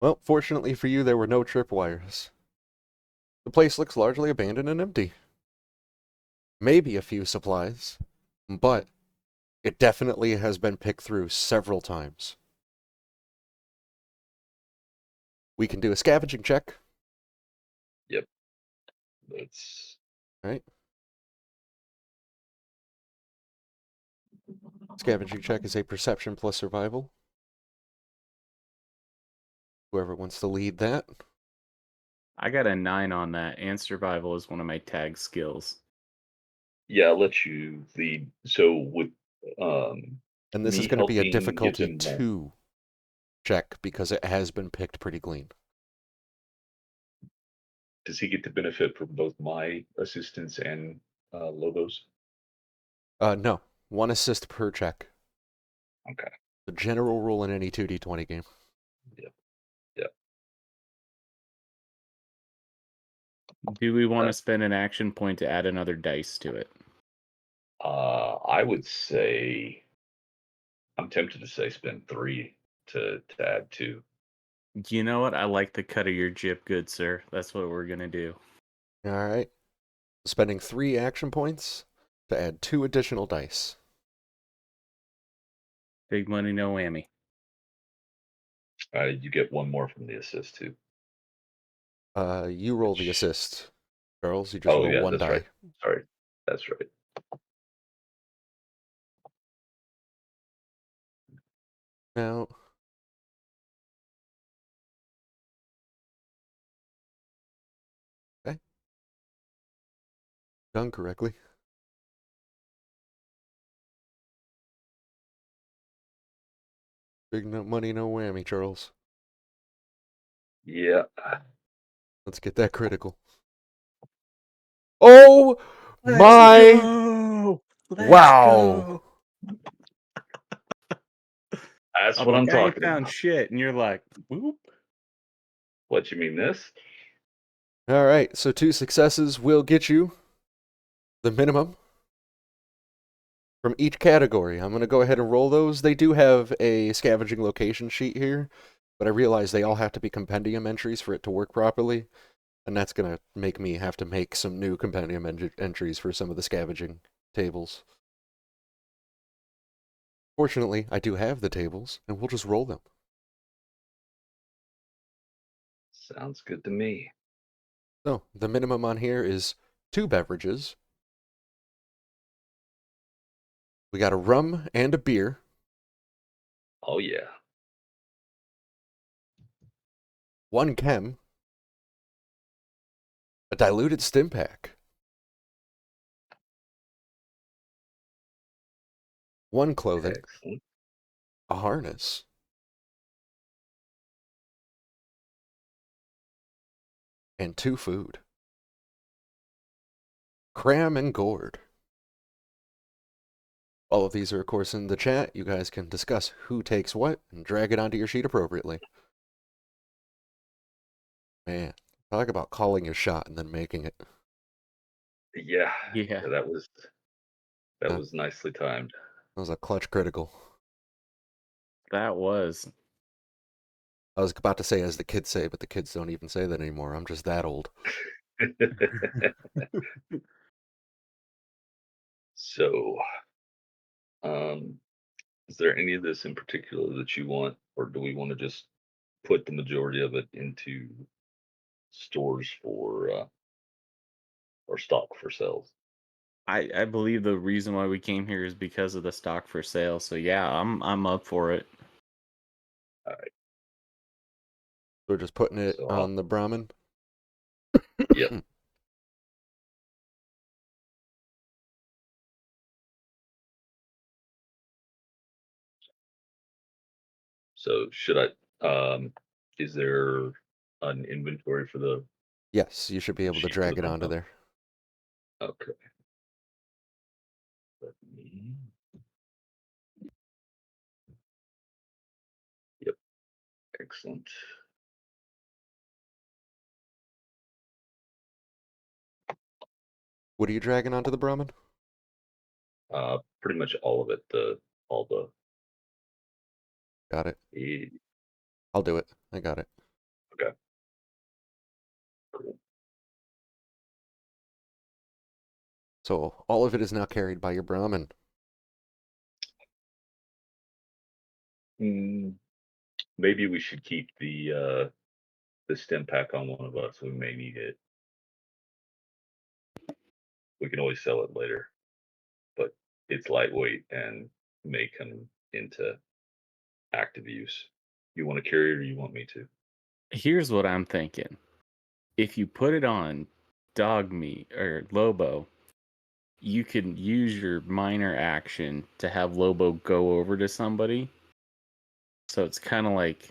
Well, fortunately for you, there were no tripwires. The place looks largely abandoned and empty. Maybe a few supplies, but it definitely has been picked through several times. We can do a scavenging check. Yep. Let's. Right? Scavenging check is a perception plus survival. Whoever wants to lead that. I got a 9 on that, and survival is one of my tag skills. Yeah, I'll let you lead. So with um And this is me going to be a helping give difficulty him 2 check because it has been picked pretty clean. does he get to benefit from both my assistance and Lobo's? No. 1 assist per check. Okay. The general rule in any 2d20 game. Yep. Yep. Do we want to spend an action point to add another dice to it? I would say I'm tempted to say spend 3 to add 2. You know what? I like the cut of your jib, good sir. That's what we're gonna do. All right. Spending 3 action points to add 2 additional dice. Big money, no whammy. You get 1 more from the assist too. You roll the Which assist, Charles. You just Oh, roll yeah, 1 that's right. die. Sorry. That's right. Now, okay. Done correctly. Big no money, no whammy, Charles. Yeah. Let's get that critical. Oh Let's my! go! Let's Wow! go! That's I'm what I'm like, I ain't talking found about. shit, and you're like, whoop. What, you mean this? All right, so 2 successes will get you the minimum from each category. I'm going to go ahead and roll those. They do have a scavenging location sheet here, but I realize they all have to be compendium entries for it to work properly, and that's going to make me have to make some new compendium entries for some of the scavenging tables. Fortunately, I do have the tables, and we'll just roll them. Sounds good to me. So, the minimum on here is 2 beverages. We got a rum and a beer, Oh, yeah. 1 chem, a diluted stim pack, 1 clothing, Excellent. a harness, and 2 food. Cram and gourd. All of these are, of course, in the chat. You guys can discuss who takes what and drag it onto your sheet appropriately. Man, talk about calling your shot and then making it. Yeah. Yeah. That That was nicely timed. was a clutch critical. That was. I was about to say, as the kids say, but the kids don't even say that anymore. I'm just that old. So, um, is there any of this in particular that you want, or do we want to just put the majority of it into stores for or stock for sales? I believe the reason why we came here is because of the stock for sale. So yeah, I'm up for it. All right. We're just putting it So, on the Brahmin. yep. So, should I? Is there an inventory for the Yes, you should be able to sheet for the drag it onto minimum? there. Okay. Let me. Yep. Excellent. What are you dragging onto the Brahmin? Pretty much all of it. All the. Got it. eh, I'll do it. I got it. Okay. Cool. So all of it is now carried by your Brahmin. Mm, maybe we should keep the stem pack on one of us. We may need it. We can always sell it later, but it's lightweight and may come into active use. You want to carry it or you want me to? Here's what I'm thinking. If you put it on dog meat or Lobo, you can use your minor action to have Lobo go over to somebody. So it's kind of like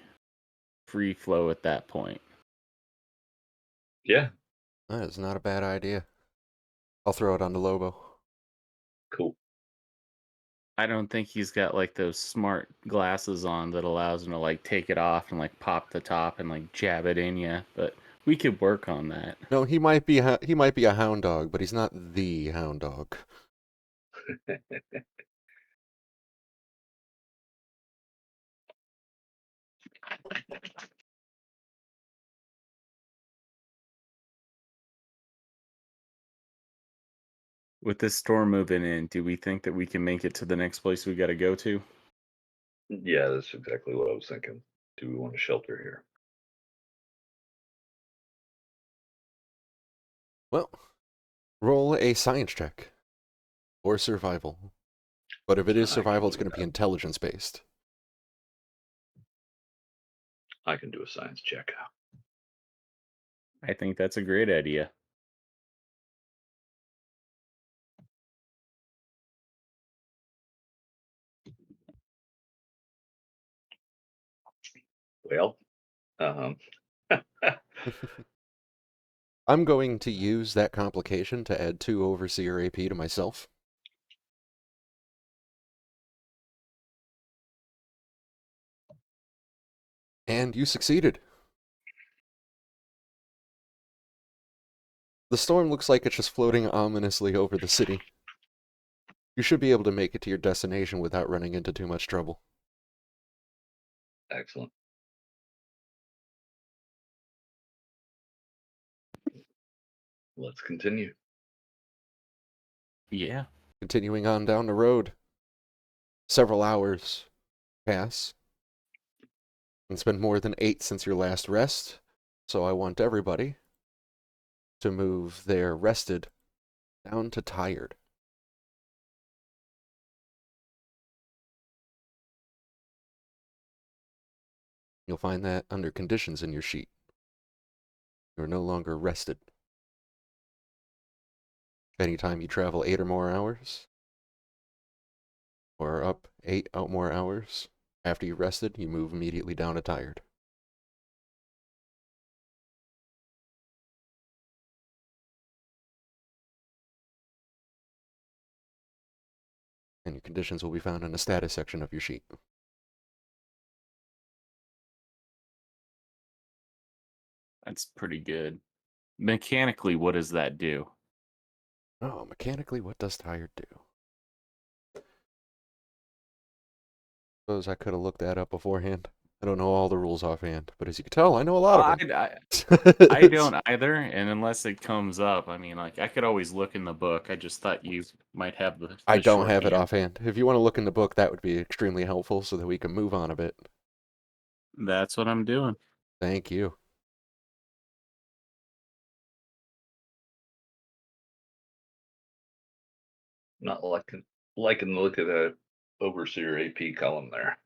free flow at that point. Yeah. That is not a bad idea. I'll throw it on the Lobo. Cool. I don't think he's got like those smart glasses on that allows him to like take it off and like pop the top and like jab it in you. But We could work on that. No, he might be a hound dog, but he's not the hound dog. With this storm moving in, do we think that we can make it to the next place we got to go to? Yeah, that's exactly what I was thinking. Do we want to shelter here? Well, roll a science check or survival. But if it is I can survival, it's do going to be that. intelligence based. I can do a science check. I think that's a great idea. Well, um, I'm going to use that complication to add 2 overseer AP to myself. And you succeeded. The storm looks like it's just floating ominously over the city. You should be able to make it to your destination without running into too much trouble. excellent. Let's continue. Yeah. Continuing on down the road, several hours pass. It's been more than 8 since your last rest, so I want everybody to move their rested down to tired. You'll find that under conditions in your sheet. You're no longer rested. Anytime you travel 8 or more hours, or up 8 out more hours, after you rested, you move immediately down to tired. And your conditions will be found in the status section of your sheet. That's pretty good. Mechanically, what does that do? Oh, mechanically, what does tired do? Suppose I could have looked that up beforehand. I don't know all the rules offhand, but as you can tell, I know a lot of them. I don't either, and unless it comes up, I mean, like, I could always look in the book. I just thought you might have I the don't have it shorthand. offhand. If you want to look in the book, that would be extremely helpful so that we can move on a bit. That's what I'm doing. Thank you. Not liking the look of that overseer AP column there.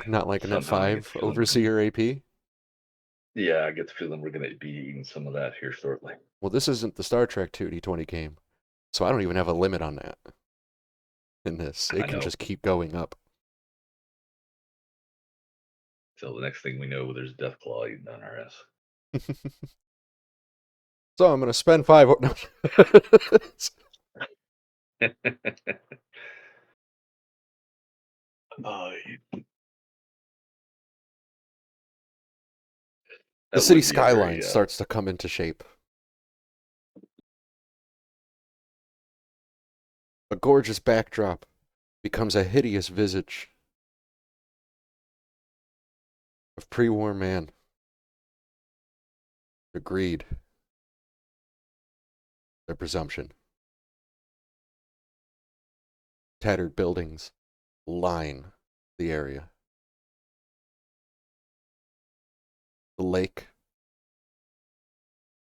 Not like an Somehow I get F5 the feeling overseer AP. yeah, I get the feeling we're gonna be eating some of that here shortly. Well, this isn't the Star Trek 2D20 game, so I don't even have a limit on that in this. I It can know. just keep going up. So the next thing we know, there's Deathclaw eating on our ass. So I'm going to spend 5... No. The that city would be a skyline very starts to come into shape. A gorgeous backdrop becomes a hideous visage of pre-war man. Their greed, their presumption. Tattered buildings line the area. The lake,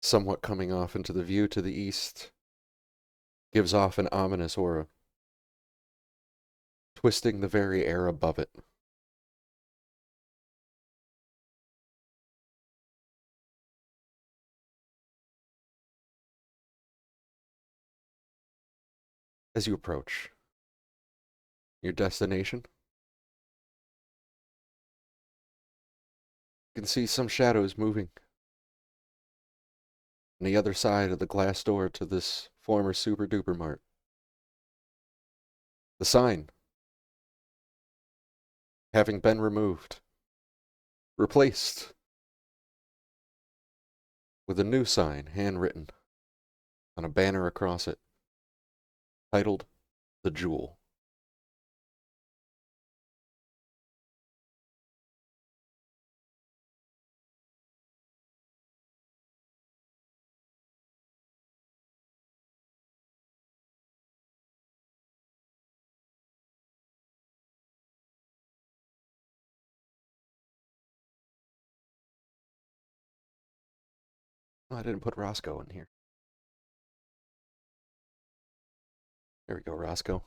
somewhat coming off into the view to the east, gives off an ominous aura, twisting the very air above it. As you approach your destination, you can see some shadows moving on the other side of the glass door to this former Super Duper Mart. The sign having been removed, replaced with a new sign handwritten on a banner across it, titled The Jewel. Oh, I didn't put Roscoe in here. There we go, Roscoe.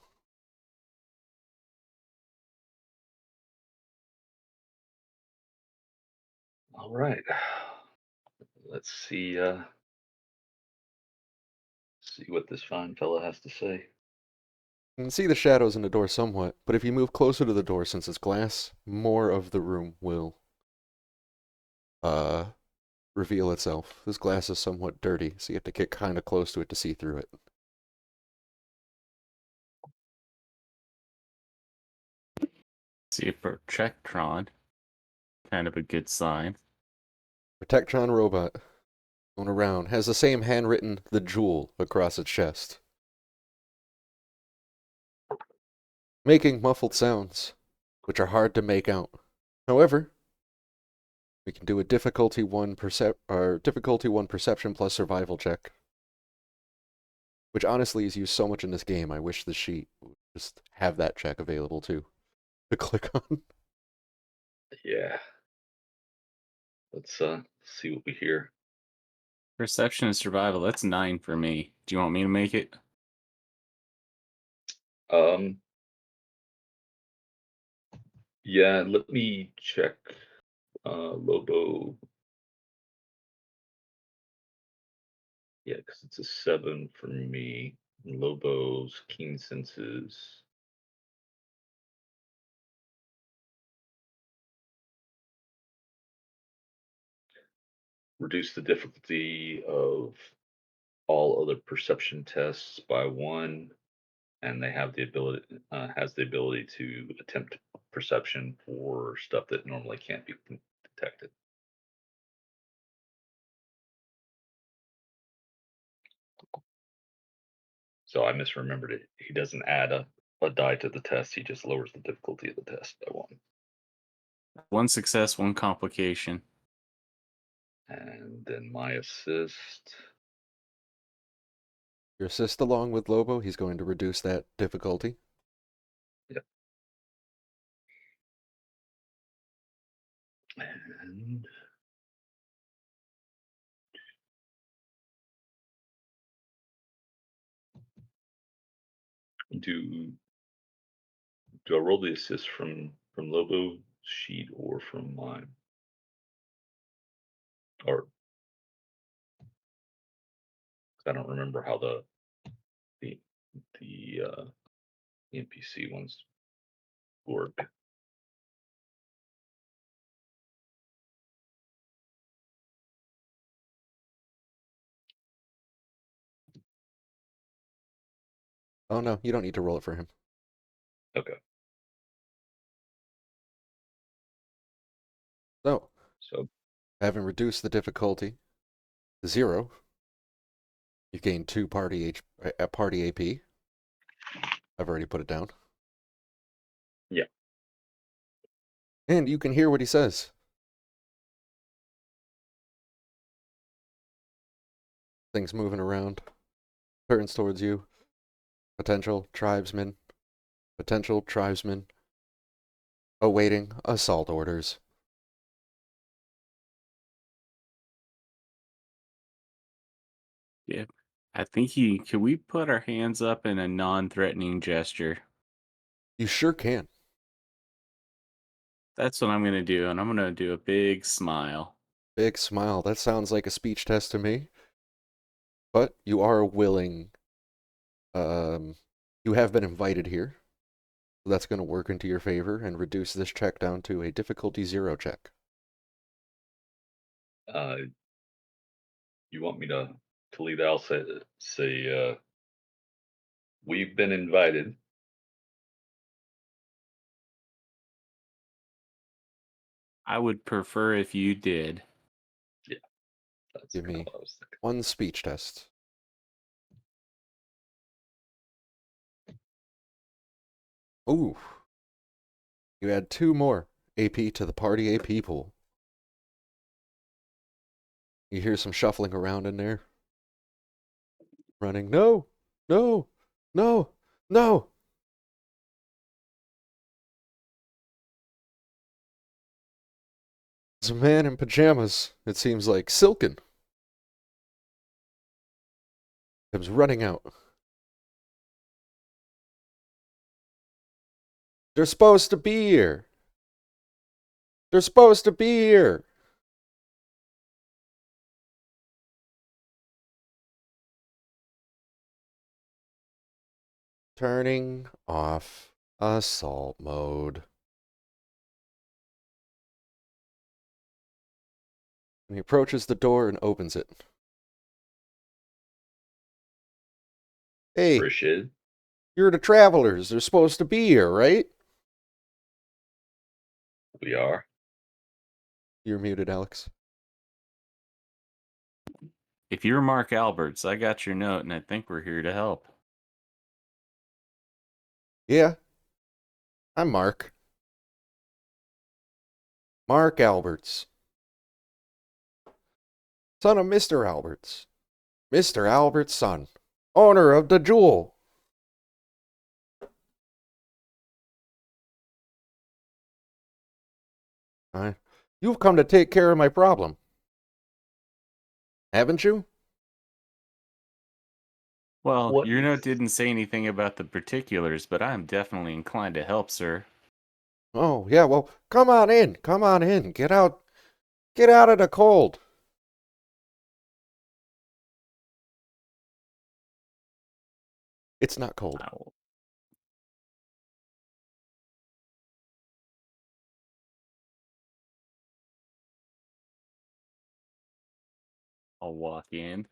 All right. Let's see see what this fine fella has to say. You can see the shadows in the door somewhat, but if you move closer to the door, since it's glass, more of the room will uh reveal itself. This glass is somewhat dirty, so you have to get kind of close to it to see through it. See a Protectron. Kind of a good sign. Protectron robot, going around, has the same handwritten "The Jewel" across its chest, making muffled sounds, which are hard to make out. However, we can do a difficulty one perception plus survival check, which honestly is used so much in this game. I wish the sheet would just have that check available too to click on. Yeah. Let's see what we hear. Perception and survival, that's 9 for me. Do you want me to make it? Um yeah, let me check Lobo. Yeah, because it's a 7 for me. Lobo's keen senses. Reduce the difficulty of all other perception tests by 1, and they have the ability has the ability to attempt perception for stuff that normally can't be detected. So I misremembered it. He doesn't add a die to the test. He just lowers the difficulty of the test by 1. 1 success, 1 complication. And then my assist. Your assist along with Lobo, he's going to reduce that difficulty. Yep. And do do I roll the assist from Lobo's sheet or from mine? Or I don't remember how the the NPC ones work. Oh no, you don't need to roll it for him. Okay. So, So having reduced the difficulty to 0, you gain 2 party AP. I've already put it down. yeah. And you can hear what he says. Things moving around. Turns towards you. Potential tribesmen. Potential tribesmen. Awaiting assault orders. Yeah. I think can we put our hands up in a non-threatening gesture? You sure can. That's what I'm going to do, and I'm going to do a big smile. Big smile. That sounds like a speech test to me. But you are willing. Um, you have been invited here. So that's going to work into your favor and reduce this check down to a difficulty 0 check. Uh, you want me to lead out? Say we've been invited. I would prefer if you did. Yeah, that's Give kind of me what I was thinking. one speech test. Ooh, you add 2 more AP to the party AP pool. You hear some shuffling around in there. Running. No, no, no, no. It's a man in pajamas. It seems like silken. Comes running out. They're supposed to be here. They're supposed to be here. Turning off assault mode. And he approaches the door and opens it. Hey, Appreciated. you're the travelers. They're supposed to be here, right? We are. You're muted, Alex. If you're Mark Alberts, I got your note, and I think we're here to help. Yeah, I'm Mark. Mark Alberts. Son of Mr. Alberts. Mr. Albert's son. Owner of the jewel. You've come to take care of my problem. Haven't you? Well, What your note is didn't say anything about the particulars, but I'm definitely inclined to help, sir. Oh, yeah, well, come on in. Come on in. Get out. Get out of the cold. It's not cold. I'll walk in.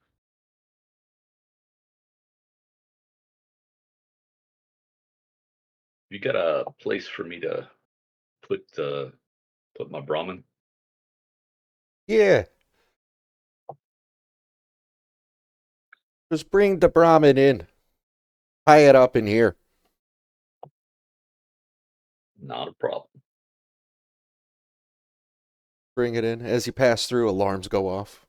you got a place for me to put my Brahmin? Yeah, just bring the Brahmin in. Tie it up in here. Not a problem. Bring it in. As you pass through, alarms go off.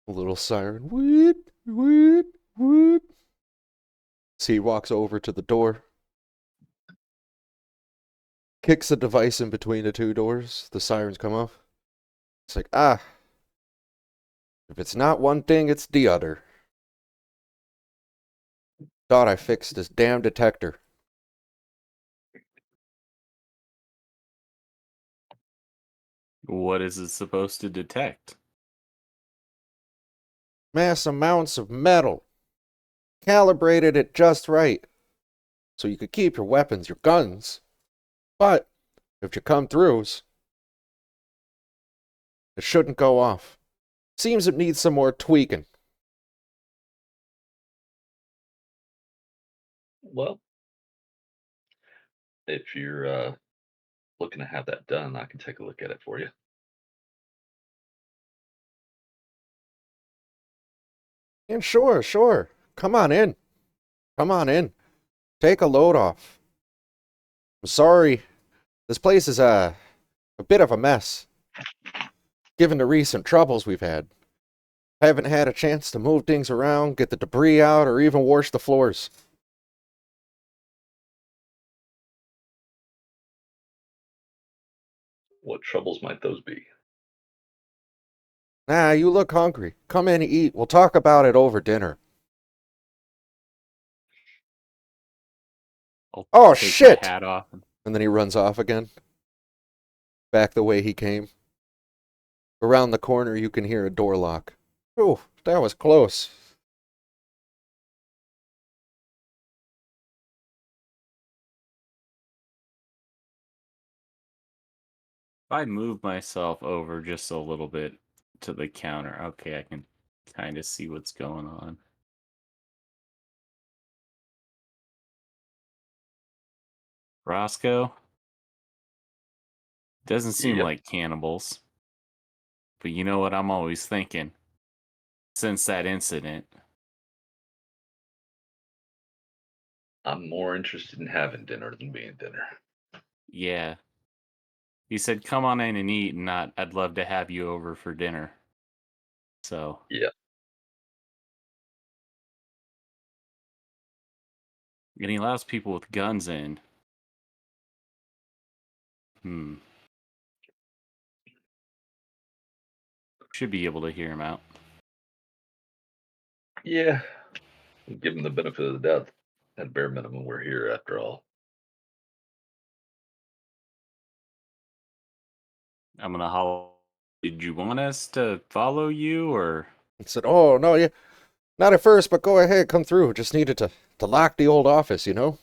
A little siren. Woot, woot, woot. So he walks over to the door. Kicks the device in between the 2 doors. The sirens come off. It's like, if it's not one thing, it's the other. Thought I fixed this damn detector. What is it supposed to detect? Mass amounts of metal. Calibrated it just right. So you could keep your weapons, your guns. But if you come throughs, it shouldn't go off. Seems it needs some more tweaking. Well, if you're looking to have that done, I can take a look at it for you. And sure, sure. Come on in. Come on in. Take a load off. I'm sorry. This place is a bit of a mess. Given the recent troubles we've had. Haven't had a chance to move things around, get the debris out, or even wash the floors. What troubles might those be? Nah, you look hungry. Come in and eat. We'll talk about it over dinner. I'll Oh, take my shit! hat off. And then he runs off again. Back the way he came. Around the corner, you can hear a door lock. Ooh, that was close. If I move myself over just a little bit to the counter, okay, I can kind of see what's going on. Roscoe? Doesn't seem Yep. like cannibals. But you know what I'm always thinking? Since that incident. I'm more interested in having dinner than being dinner. Yeah. He said, come on in and eat, and not, I'd love to have you over for dinner. So, Yeah. and he allows people with guns in. Should be able to hear him out. Yeah. Give him the benefit of the doubt. At bare minimum, we're here after all. I'm gonna holler. Did you want us to follow you, or? And said, "Oh no, yeah, not at first, but go ahead, come through. Just needed to lock the old office, you know."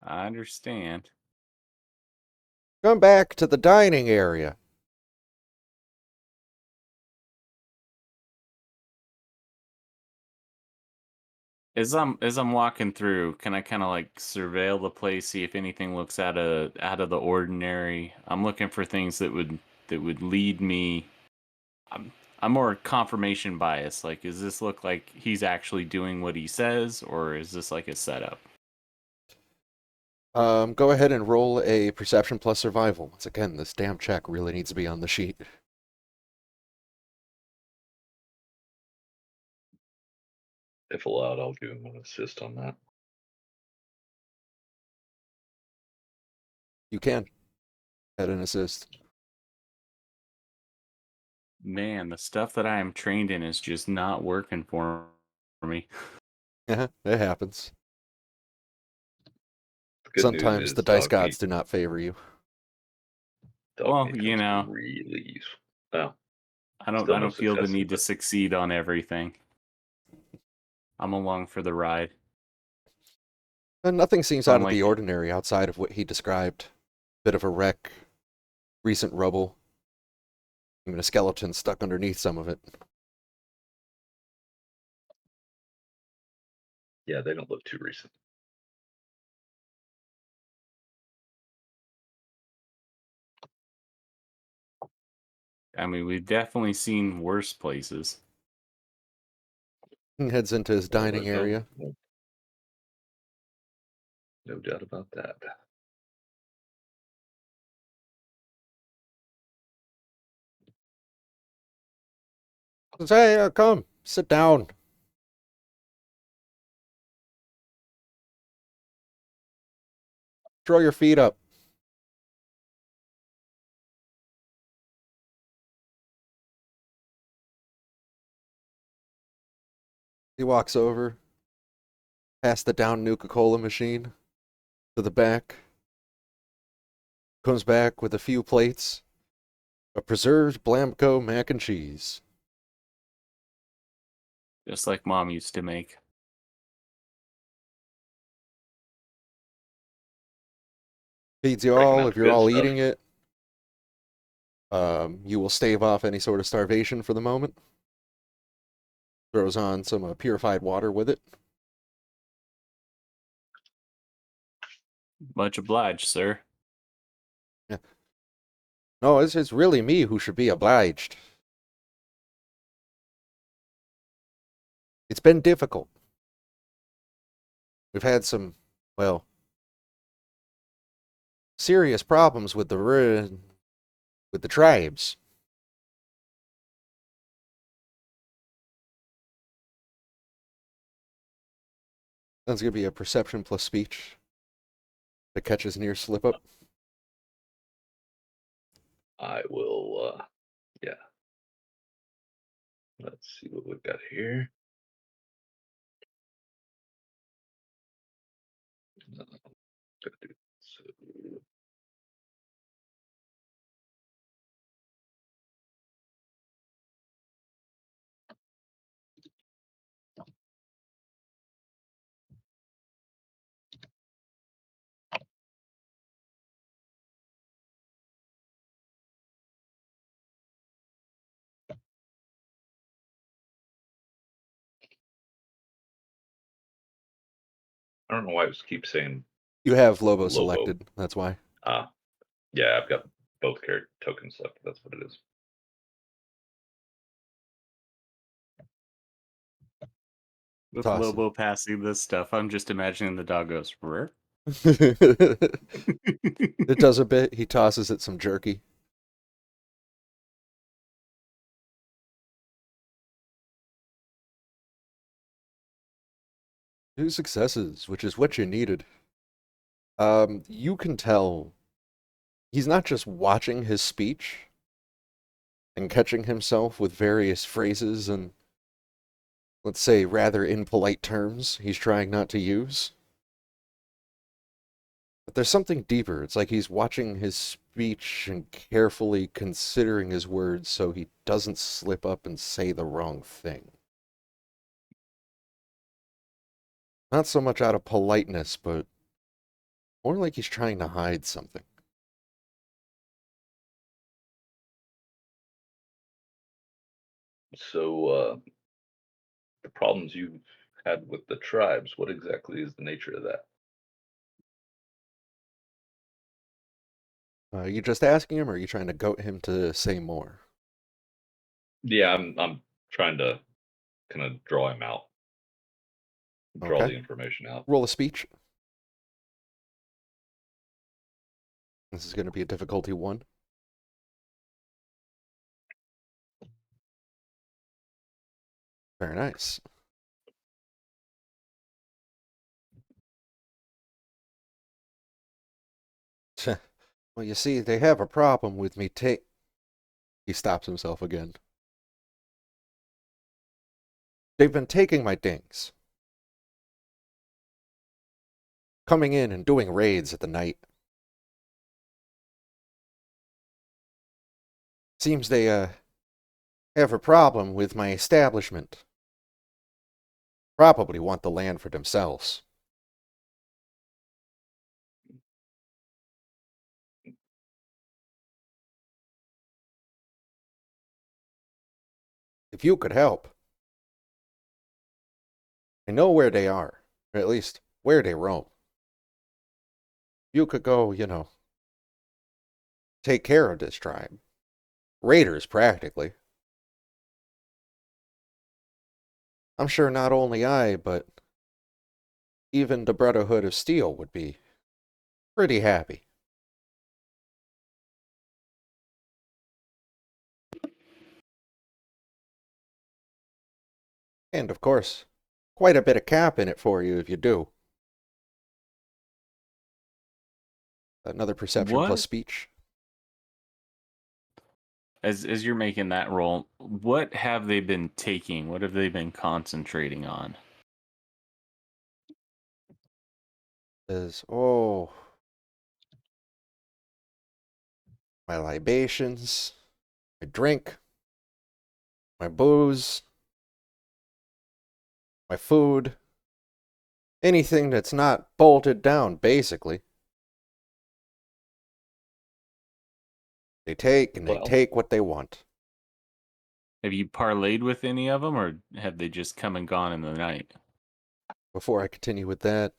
I understand. Come back to the dining area. As I'm walking through, can I kind of like surveil the place, see if anything looks out of the ordinary? I'm looking for things that would lead me. I'm more confirmation bias. Like, does this look like he's actually doing what he says, or is this like a setup? Go ahead and roll a perception plus survival. Once again, this damn check really needs to be on the sheet. If allowed, I'll give him an assist on that. You can add an assist. Man, the stuff that I am trained in is just not working for me. Yeah, it happens. The good news Sometimes the is dice gods do not favor you. dog Well, meat comes know, really useful. Oh, I don't still I no don't feel the successes, need to but succeed on everything. I'm along for the ride. And nothing seems So out I'm of the like, ordinary outside of what he described. Bit of a wreck, recent rubble, even a skeleton stuck underneath some of it. yeah, they don't look too recent. I mean, we've definitely seen worse places. He heads into his Well, dining there's area. no doubt about that. Says, "Hey, come, sit down. Throw your feet up." He walks over, past the down Nuka-Cola machine, to the back. Comes back with a few plates of preserved Blamco mac and cheese. Just like Mom used to make. Feeds you Breaking all. out If the you're good all stuff. eating it, you will stave off any sort of starvation for the moment. Throws on some purified water with it. Much obliged, sir. Yeah. No, it's really me who should be obliged. It's been difficult. We've had some, well, serious problems with the tribes. That's gonna be a perception plus speech to catch his near slip up. I will, yeah. Let's see what we've got here. Gotta do so. I don't know why it keeps saying You have Lobo Lobo. selected. That's why. Ah, yeah, I've got both character tokens selected. That's what it is. With Toss Lobo passing this stuff, I'm just imagining the dog goes, "Rrr." it. It does a bit. He tosses it some jerky. Two successes, which is what you needed. You can tell he's not just watching his speech and catching himself with various phrases and, let's say, rather impolite terms he's trying not to use. But there's something deeper. It's like he's watching his speech and carefully considering his words so he doesn't slip up and say the wrong thing. Not so much out of politeness, but more like he's trying to hide something. So, the problems you've had with the tribes, what exactly is the nature of that? You just asking him, or are you trying to goat him to say more? Yeah, I'm trying to kind of draw him out, draw Okay. the information out. Roll a speech. This is going to be a difficulty one. Very nice. Well, you see, they have a problem with me He stops himself again. They've been taking my dings. Coming in and doing raids at the night. Seems they, have a problem with my establishment. Probably want the land for themselves. If you could help. I know where they are, or at least where they roam. You could go, take care of this tribe. Raiders, practically. I'm sure not only I, but even the Brotherhood of Steel would be pretty happy. And, of course, quite a bit of cap in it for you if you do. Another perception plus What? speech. As you're making that roll, what have they been taking? What have they been concentrating on? Says, oh, my libations, my drink, my booze, my food, anything that's not bolted down, basically. They take and they Well, take what they want. Have you parlayed with any of them, or have they just come and gone in the night? Before I continue with that,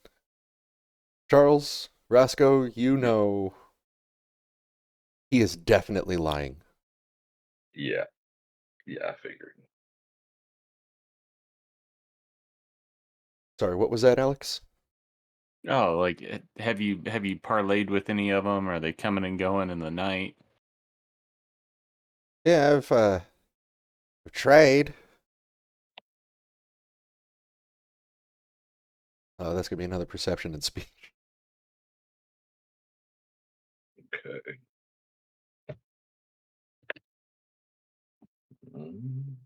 Charles, Roscoe, you yeah, know he is definitely lying. yeah, yeah. I figured. Sorry, what was that, Alex? Oh, like have you parlayed with any of them? Are they coming and going in the night? Yeah, I've tried. Oh, that's gonna be another perception and speech. Okay. Um,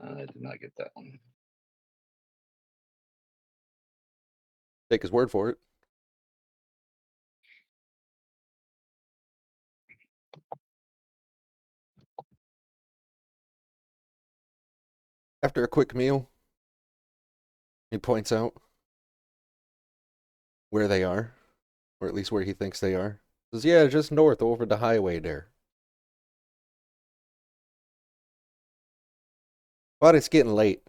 I did not get that one. Take his word for it. After a quick meal, he points out, where they are, or at least where he thinks they are. Says, yeah, just north over the highway there. But it's getting late.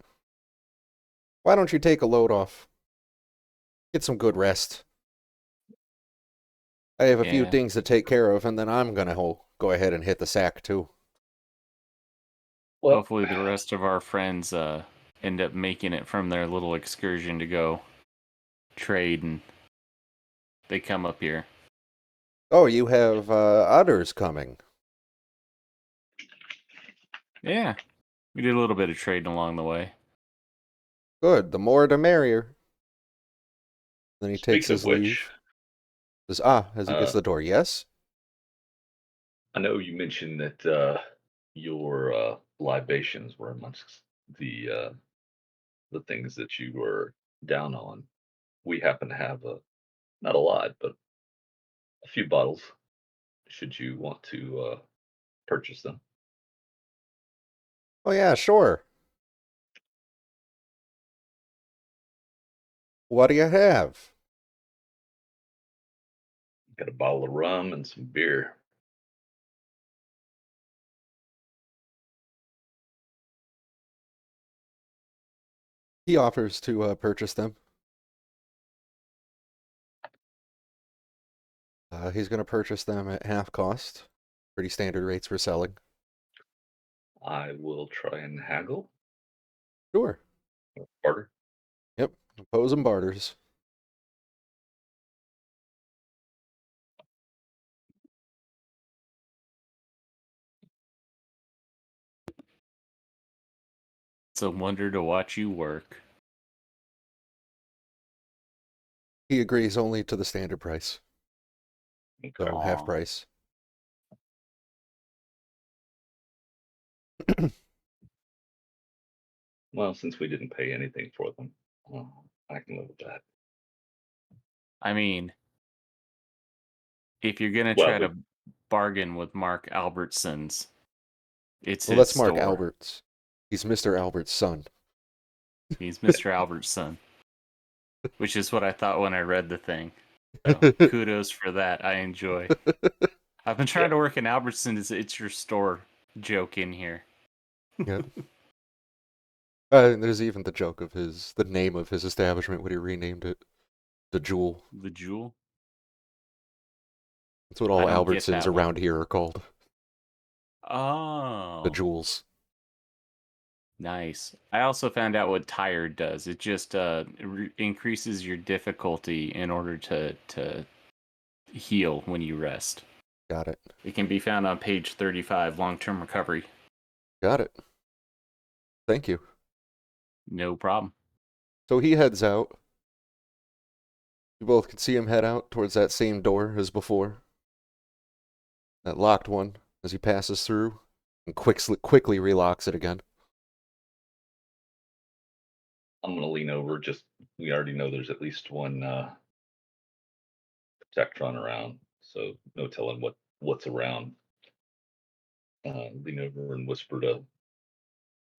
Why don't you take a load off? Get some good rest. I have a few Yeah. things to take care of, and then I'm gonna go ahead and hit the sack too. Well, Hopefully the rest of our friends end up making it from their little excursion to go trade and they come up here. Oh, you have others coming. Yeah. We did a little bit of trading along the way. Good. The more the merrier. Then he takes speaking of his which, leave. Says, as he gets uh, the door. Yes? I know you mentioned that your libations were amongst the things that you were down on. We happen to have not a lot, but a few bottles. Should you want to purchase them? Oh, yeah, sure. What do you have? Got a bottle of rum and some beer. He offers to purchase them. He's going to purchase them at half cost. Pretty standard rates for selling. I will try and haggle Sure. or barter. Yep. Oppose and barters. It's a wonder to watch you work. He agrees only to the standard price. Okay. So half Aw. price. Well, since we didn't pay anything for them, I can live with that. I mean, if you're gonna Well, try to bargain with Mark Albertson's, it's Well, his that's Mark store. Alberts. He's Mr. Albert's son. He's Mr. Albertson, which is what I thought when I read the thing. So kudos for that. I enjoy. I've been trying yeah, to work an Albertson's it's your store joke in here. Yeah. There's even the joke of the name of his establishment when he renamed it the Jewel. The Jewel? That's what I all don't get Albertsons that one. around here are called. The Oh, Jewels. nice. I also found out what tired does. It just increases your difficulty in order to heal when you rest. Got it. It can be found on page 35, long-term recovery. Got it. Thank you. No problem. So he heads out. You both can see him head out towards that same door as before. That locked one as he passes through and quickly relocks it again. I'm gonna lean over. Just we already know there's at least one Protectron around, so no telling what's around. Lean over and whisper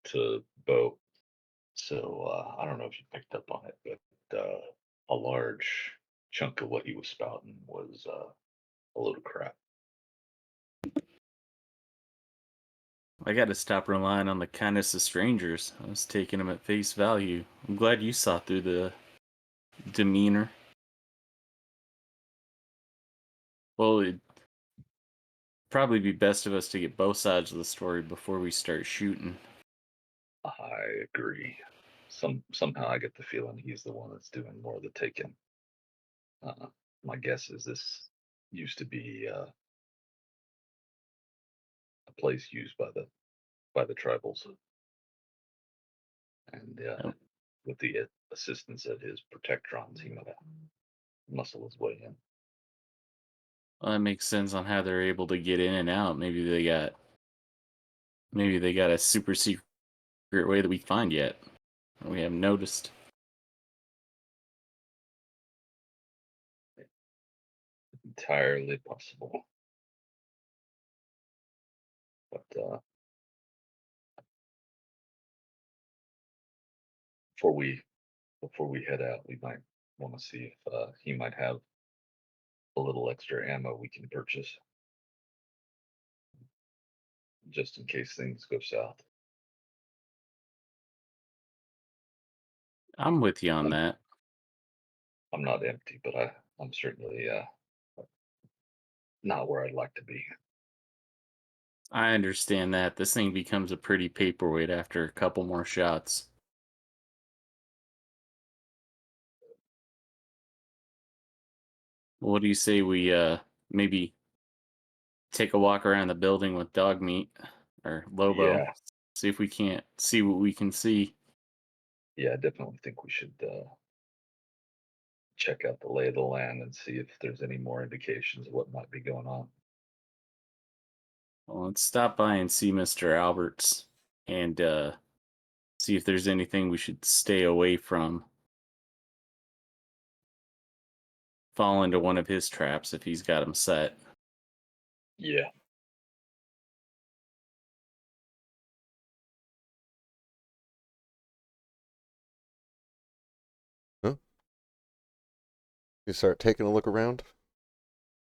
to Bo. So I don't know if you picked up on it, but a large chunk of what he was spouting was a load of crap. I got to stop relying on the kindness of strangers. I was taking them at face value. I'm glad you saw through the demeanor. Well, it'd probably be best of us to get both sides of the story before we start shooting. I agree. Somehow I get the feeling he's the one that's doing more of the taking. My guess is this used to be a place used by the tribals, and Oh, with the assistance of his protectrons, he might muscle his way in. well, that makes sense on how they're able to get in and out. Maybe they got a super secret way that we find yet. We haven't noticed. Entirely possible. But before we before we head out, we might want to see if he might have a little extra ammo we can purchase just in case things go south. I'm with you on I'm, that. I'm not empty, but I'm certainly not where I'd like to be. I understand that. This thing becomes a pretty paperweight after a couple more shots. What do you say we maybe take a walk around the building with dog meat or Lobo? Yeah, See if we can't see what we can see. yeah, I definitely think we should check out the lay of the land and see if there's any more indications of what might be going on. Well, let's stop by and see Mr. Alberts and see if there's anything we should stay away from. Fall into one of his traps if he's got them set. Yeah. Huh? You start taking a look around.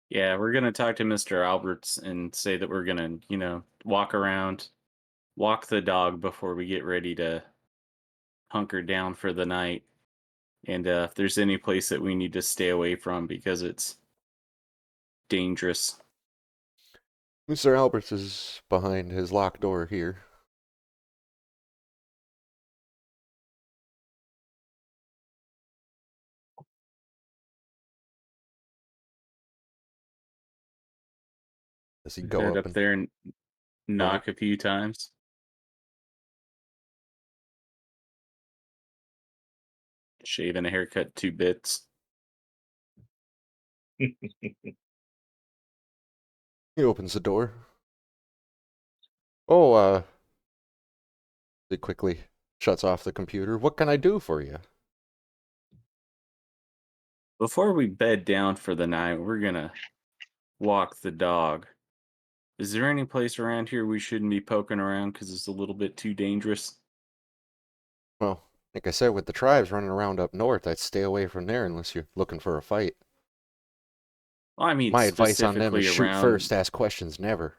Yeah, we're gonna talk to Mr. Alberts and say that we're gonna, walk around, walk the dog before we get ready to hunker down for the night. And if there's any place that we need to stay away from because it's dangerous. Mr. Alberts is behind his locked door here. Does he go Head up up and there and knock? knock a few times. Shave and a haircut, 2 bits. He opens the door. Oh, he quickly shuts off the computer. What can I do for you? Before we bed down for the night, we're gonna walk the dog. Is there any place around here we shouldn't be poking around because it's a little bit too dangerous? Well, like I said, with the tribes running around up north, I'd stay away from there unless you're looking for a fight. Well, I mean My advice on them is specifically shoot around. first, ask questions never.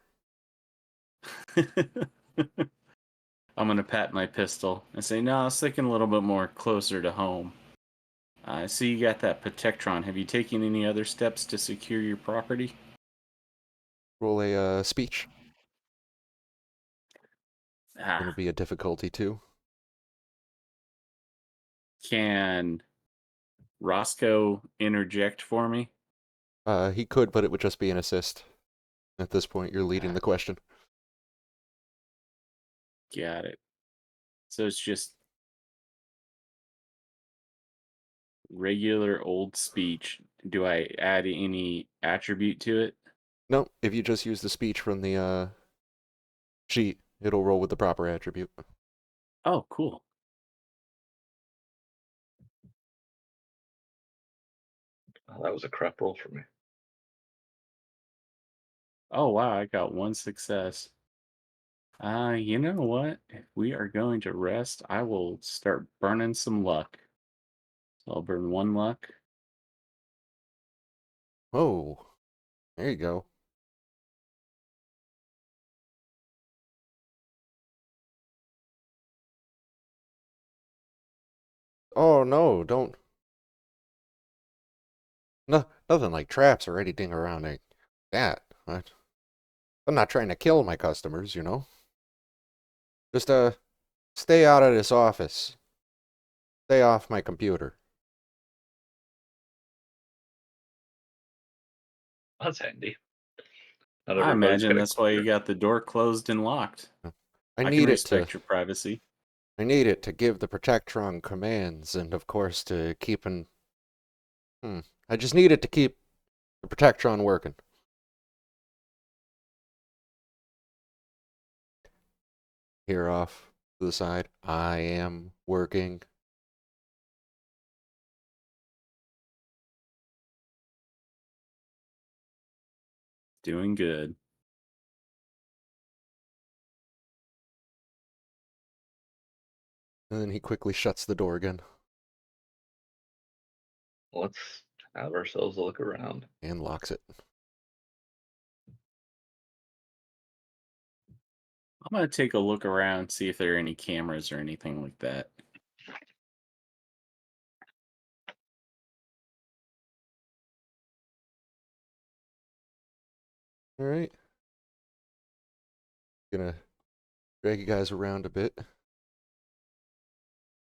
I'm gonna pat my pistol and say, "No, I was thinking a little bit more closer to home. I see you got that Protectron. Have you taken any other steps to secure your property?" Roll a speech. Going to Ah, be a difficulty too. can Roscoe interject for me? He could, but it would just be an assist. At this point, you're leading Ah, the question. got it. So it's just regular old speech. Do I add any attribute to it? No, if you just use the speech from the sheet, it'll roll with the proper attribute. Oh, cool. Oh, that was a crap roll for me. Oh, wow, I got one success. You know what? If we are going to rest, I will start burning some luck. So I'll burn 1 luck. Oh, there you go. Oh no, don't. No, nothing like traps or anything around like that. I'm not trying to kill my customers, you know. Just stay out of this office. Stay off my computer. That's handy. Not I everybody's imagine got a that's why you computer. got the door closed and locked. I I can need it to. respect your privacy. I need it to give the Protectron commands, and of course to keep an. I just need it to keep the Protectron working. Here off to the side. I am working. Doing good. And then he quickly shuts the door again. let's have ourselves a look around. and locks it. I'm gonna take a look around, see if there are any cameras or anything like that. All right. Gonna drag you guys around a bit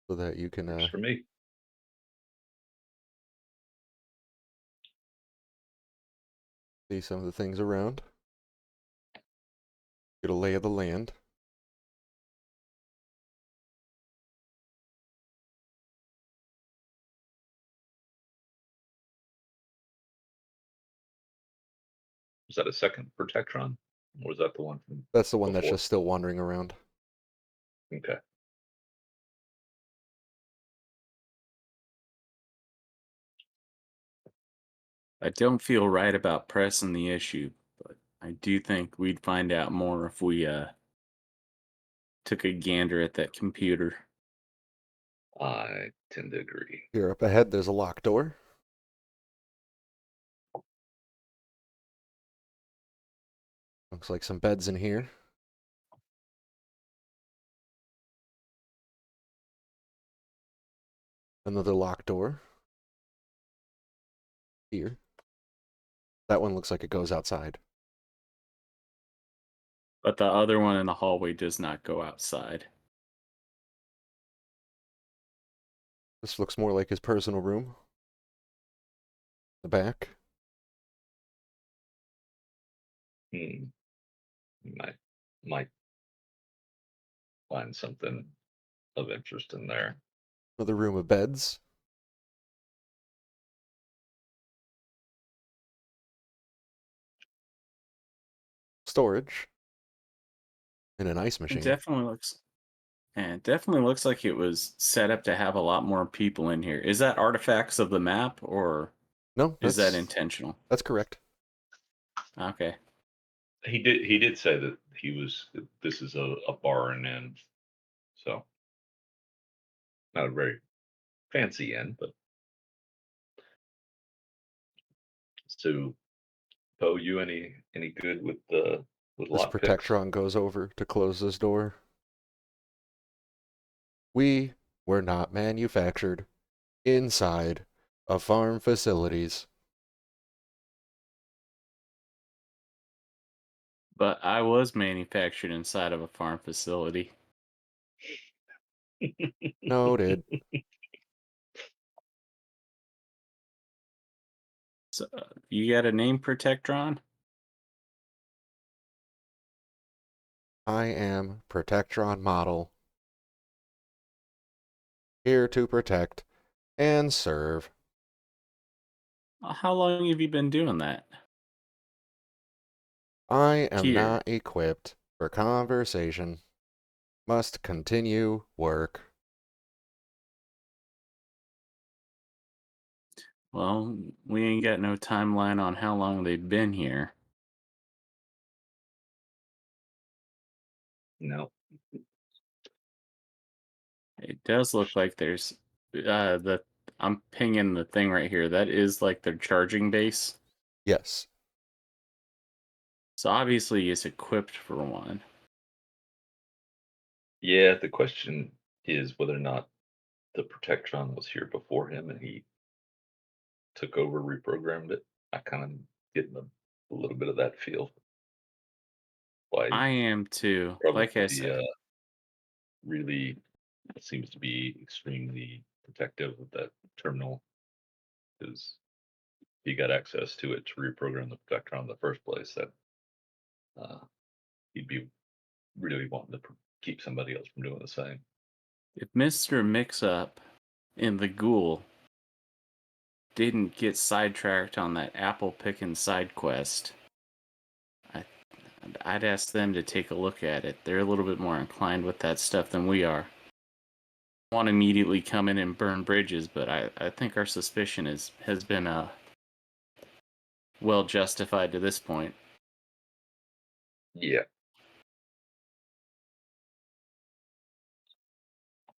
so that you can Works for me. see some of the things around. Get a lay of the land. Was that a second Protectron? Or was that the one from That's the one that's before? just still wandering around. Okay. I don't feel right about pressing the issue, but I do think we'd find out more if we took a gander at that computer. I tend to agree. Here up ahead, there's a locked door. Looks like some beds in here. Another locked door. Here. That one looks like it goes outside. But the other one in the hallway does not go outside. This looks more like his personal room. The back. Hmm. Might find something of interest in there. Another room of beds. Storage. And an ice It machine. definitely looks and it definitely looks like it was set up to have a lot more people in here. Is that artifacts of the map or No, is that intentional? that's correct. Okay. He did say that this is a bar and inn, so not a very fancy inn, but so Poe, you any good with This lock picks? Protectron goes over to close this door. We were not manufactured inside of farm facilities. But I was manufactured inside of a farm facility. Noted. So, you got a name, Protectron? I am Protectron Model, here to protect and serve. How long have you been doing that? I am Here. not equipped for conversation. Must continue work. Well, we ain't got no timeline on how long they've been here. No. It does look like there's the I'm pinging the thing right here. That is like their charging base. Yes. So obviously it's equipped for one. Yeah, the question is whether or not the Protectron was here before him and he took over, reprogrammed it. I kind of getting a little bit of that feel. Why I am too. Like I probably said, really seems to be extremely protective of that terminal because he got access to it to reprogram the Protectron in the first place. That uh, he'd be really wanting to keep somebody else from doing the same. if Mr. Mix-Up and the Ghoul didn't get sidetracked on that apple picking side quest, I, I'd ask them to take a look at it. They're a little bit more inclined with that stuff than we are. Want to immediately come in and burn bridges, but I think our suspicion has been well justified to this point. Yeah,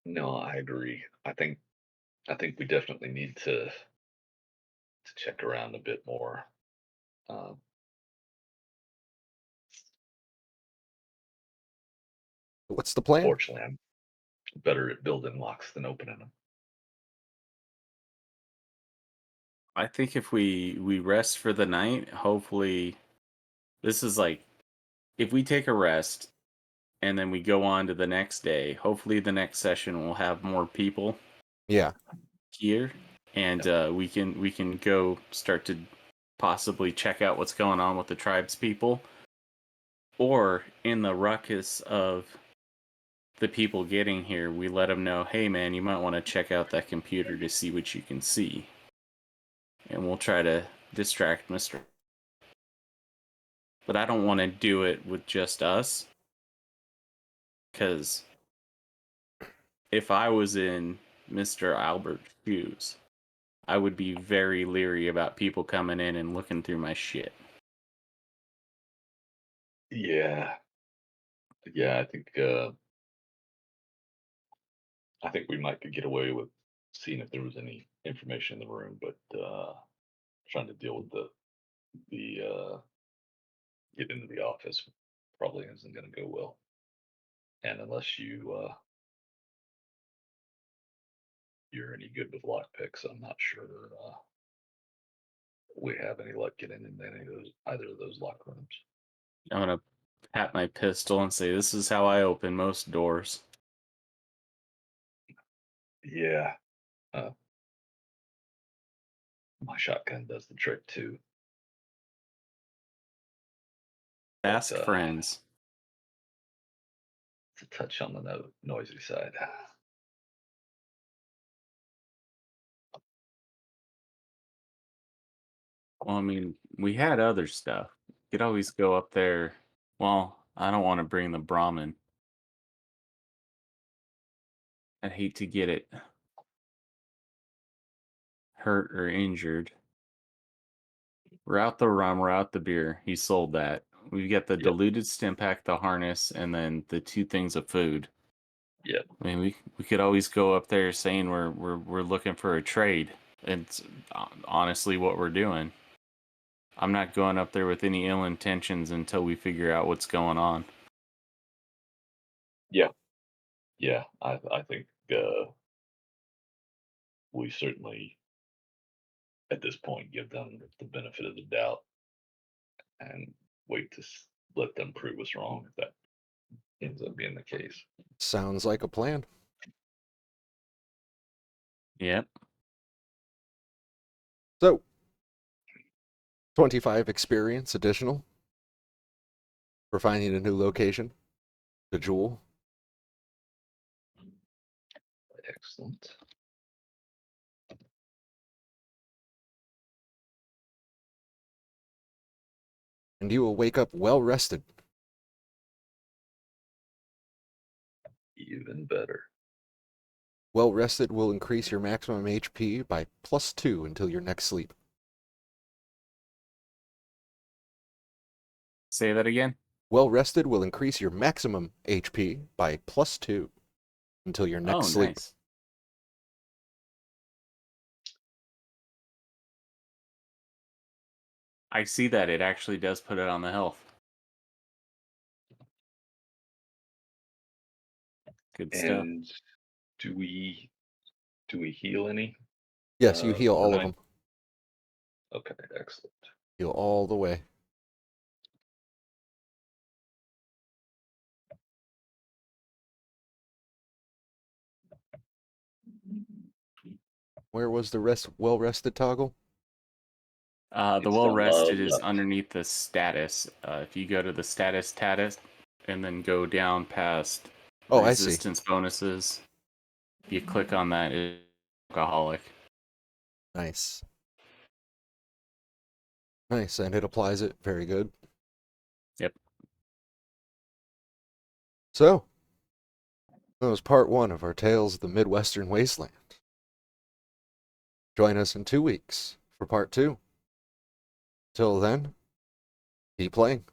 no, I agree. I think we definitely need to to check around a bit more. Um, What's the plan? Fortunately, I'm better at building locks than opening them. I think if we rest for the night, hopefully this is like if we take a rest and then we go on to the next day, hopefully the next session will have more people Yeah. here and we can go start to possibly check out what's going on with the tribes people, or in the ruckus of the people getting here we let them know, hey man, you might want to check out that computer to see what you can see, and we'll try to distract Mr. But I don't want to do it with just us, because if I was in Mr. Albert's shoes, I would be very leery about people coming in and looking through my shit. Yeah, yeah. I think we might could get away with seeing if there was any information in the room, but trying to deal with the get into the office probably isn't going to go well. And unless you're any good with lock picks, I'm not sure we have any luck getting into any of those either of those lock rooms. I'm gonna pat my pistol and say, this is how I open most doors. Yeah, uh, my shotgun does the trick too. But Ask friends. it's a touch on the noisy side. Well, I mean, we had other stuff. You could always go up there. Well, I don't want to bring the Brahmin. I'd hate to get it hurt or injured. We're out the rum, we're out the beer. He sold that. We've got the Yep, diluted stim pack, the harness, and then the two things of food. yep. I mean, we could always go up there saying we're looking for a trade. It's honestly what we're doing. I'm not going up there with any ill intentions until we figure out what's going on. Yeah, yeah. I think we certainly at this point give them the benefit of the doubt and wait to let them prove us wrong if that ends up being the case. Sounds like a plan. Yep. So, 25 experience additional for finding a new location. The jewel. Excellent. And you will wake up well rested. Even better. Well rested will increase your maximum HP by +2 until your next sleep. Say that again. Well rested will increase your maximum HP by +2 until your Oh, next sleep. nice. I see that it actually does put it on the health. Good stuff. And do we heal any Yes, you heal all of overnight? them. Okay, excellent. Heal all the way. Where was the well rested toggle? The It's well on the rested is left. underneath the status. If you go to the status, and then go down past Oh, I see. resistance bonuses, if you click on that, it's alcoholic. Nice. Nice, and it applies it. Very good. Yep. So, that was part 1 of our Tales of the Midwestern Wasteland. Join us in 2 weeks for part 2. Till then, keep playing.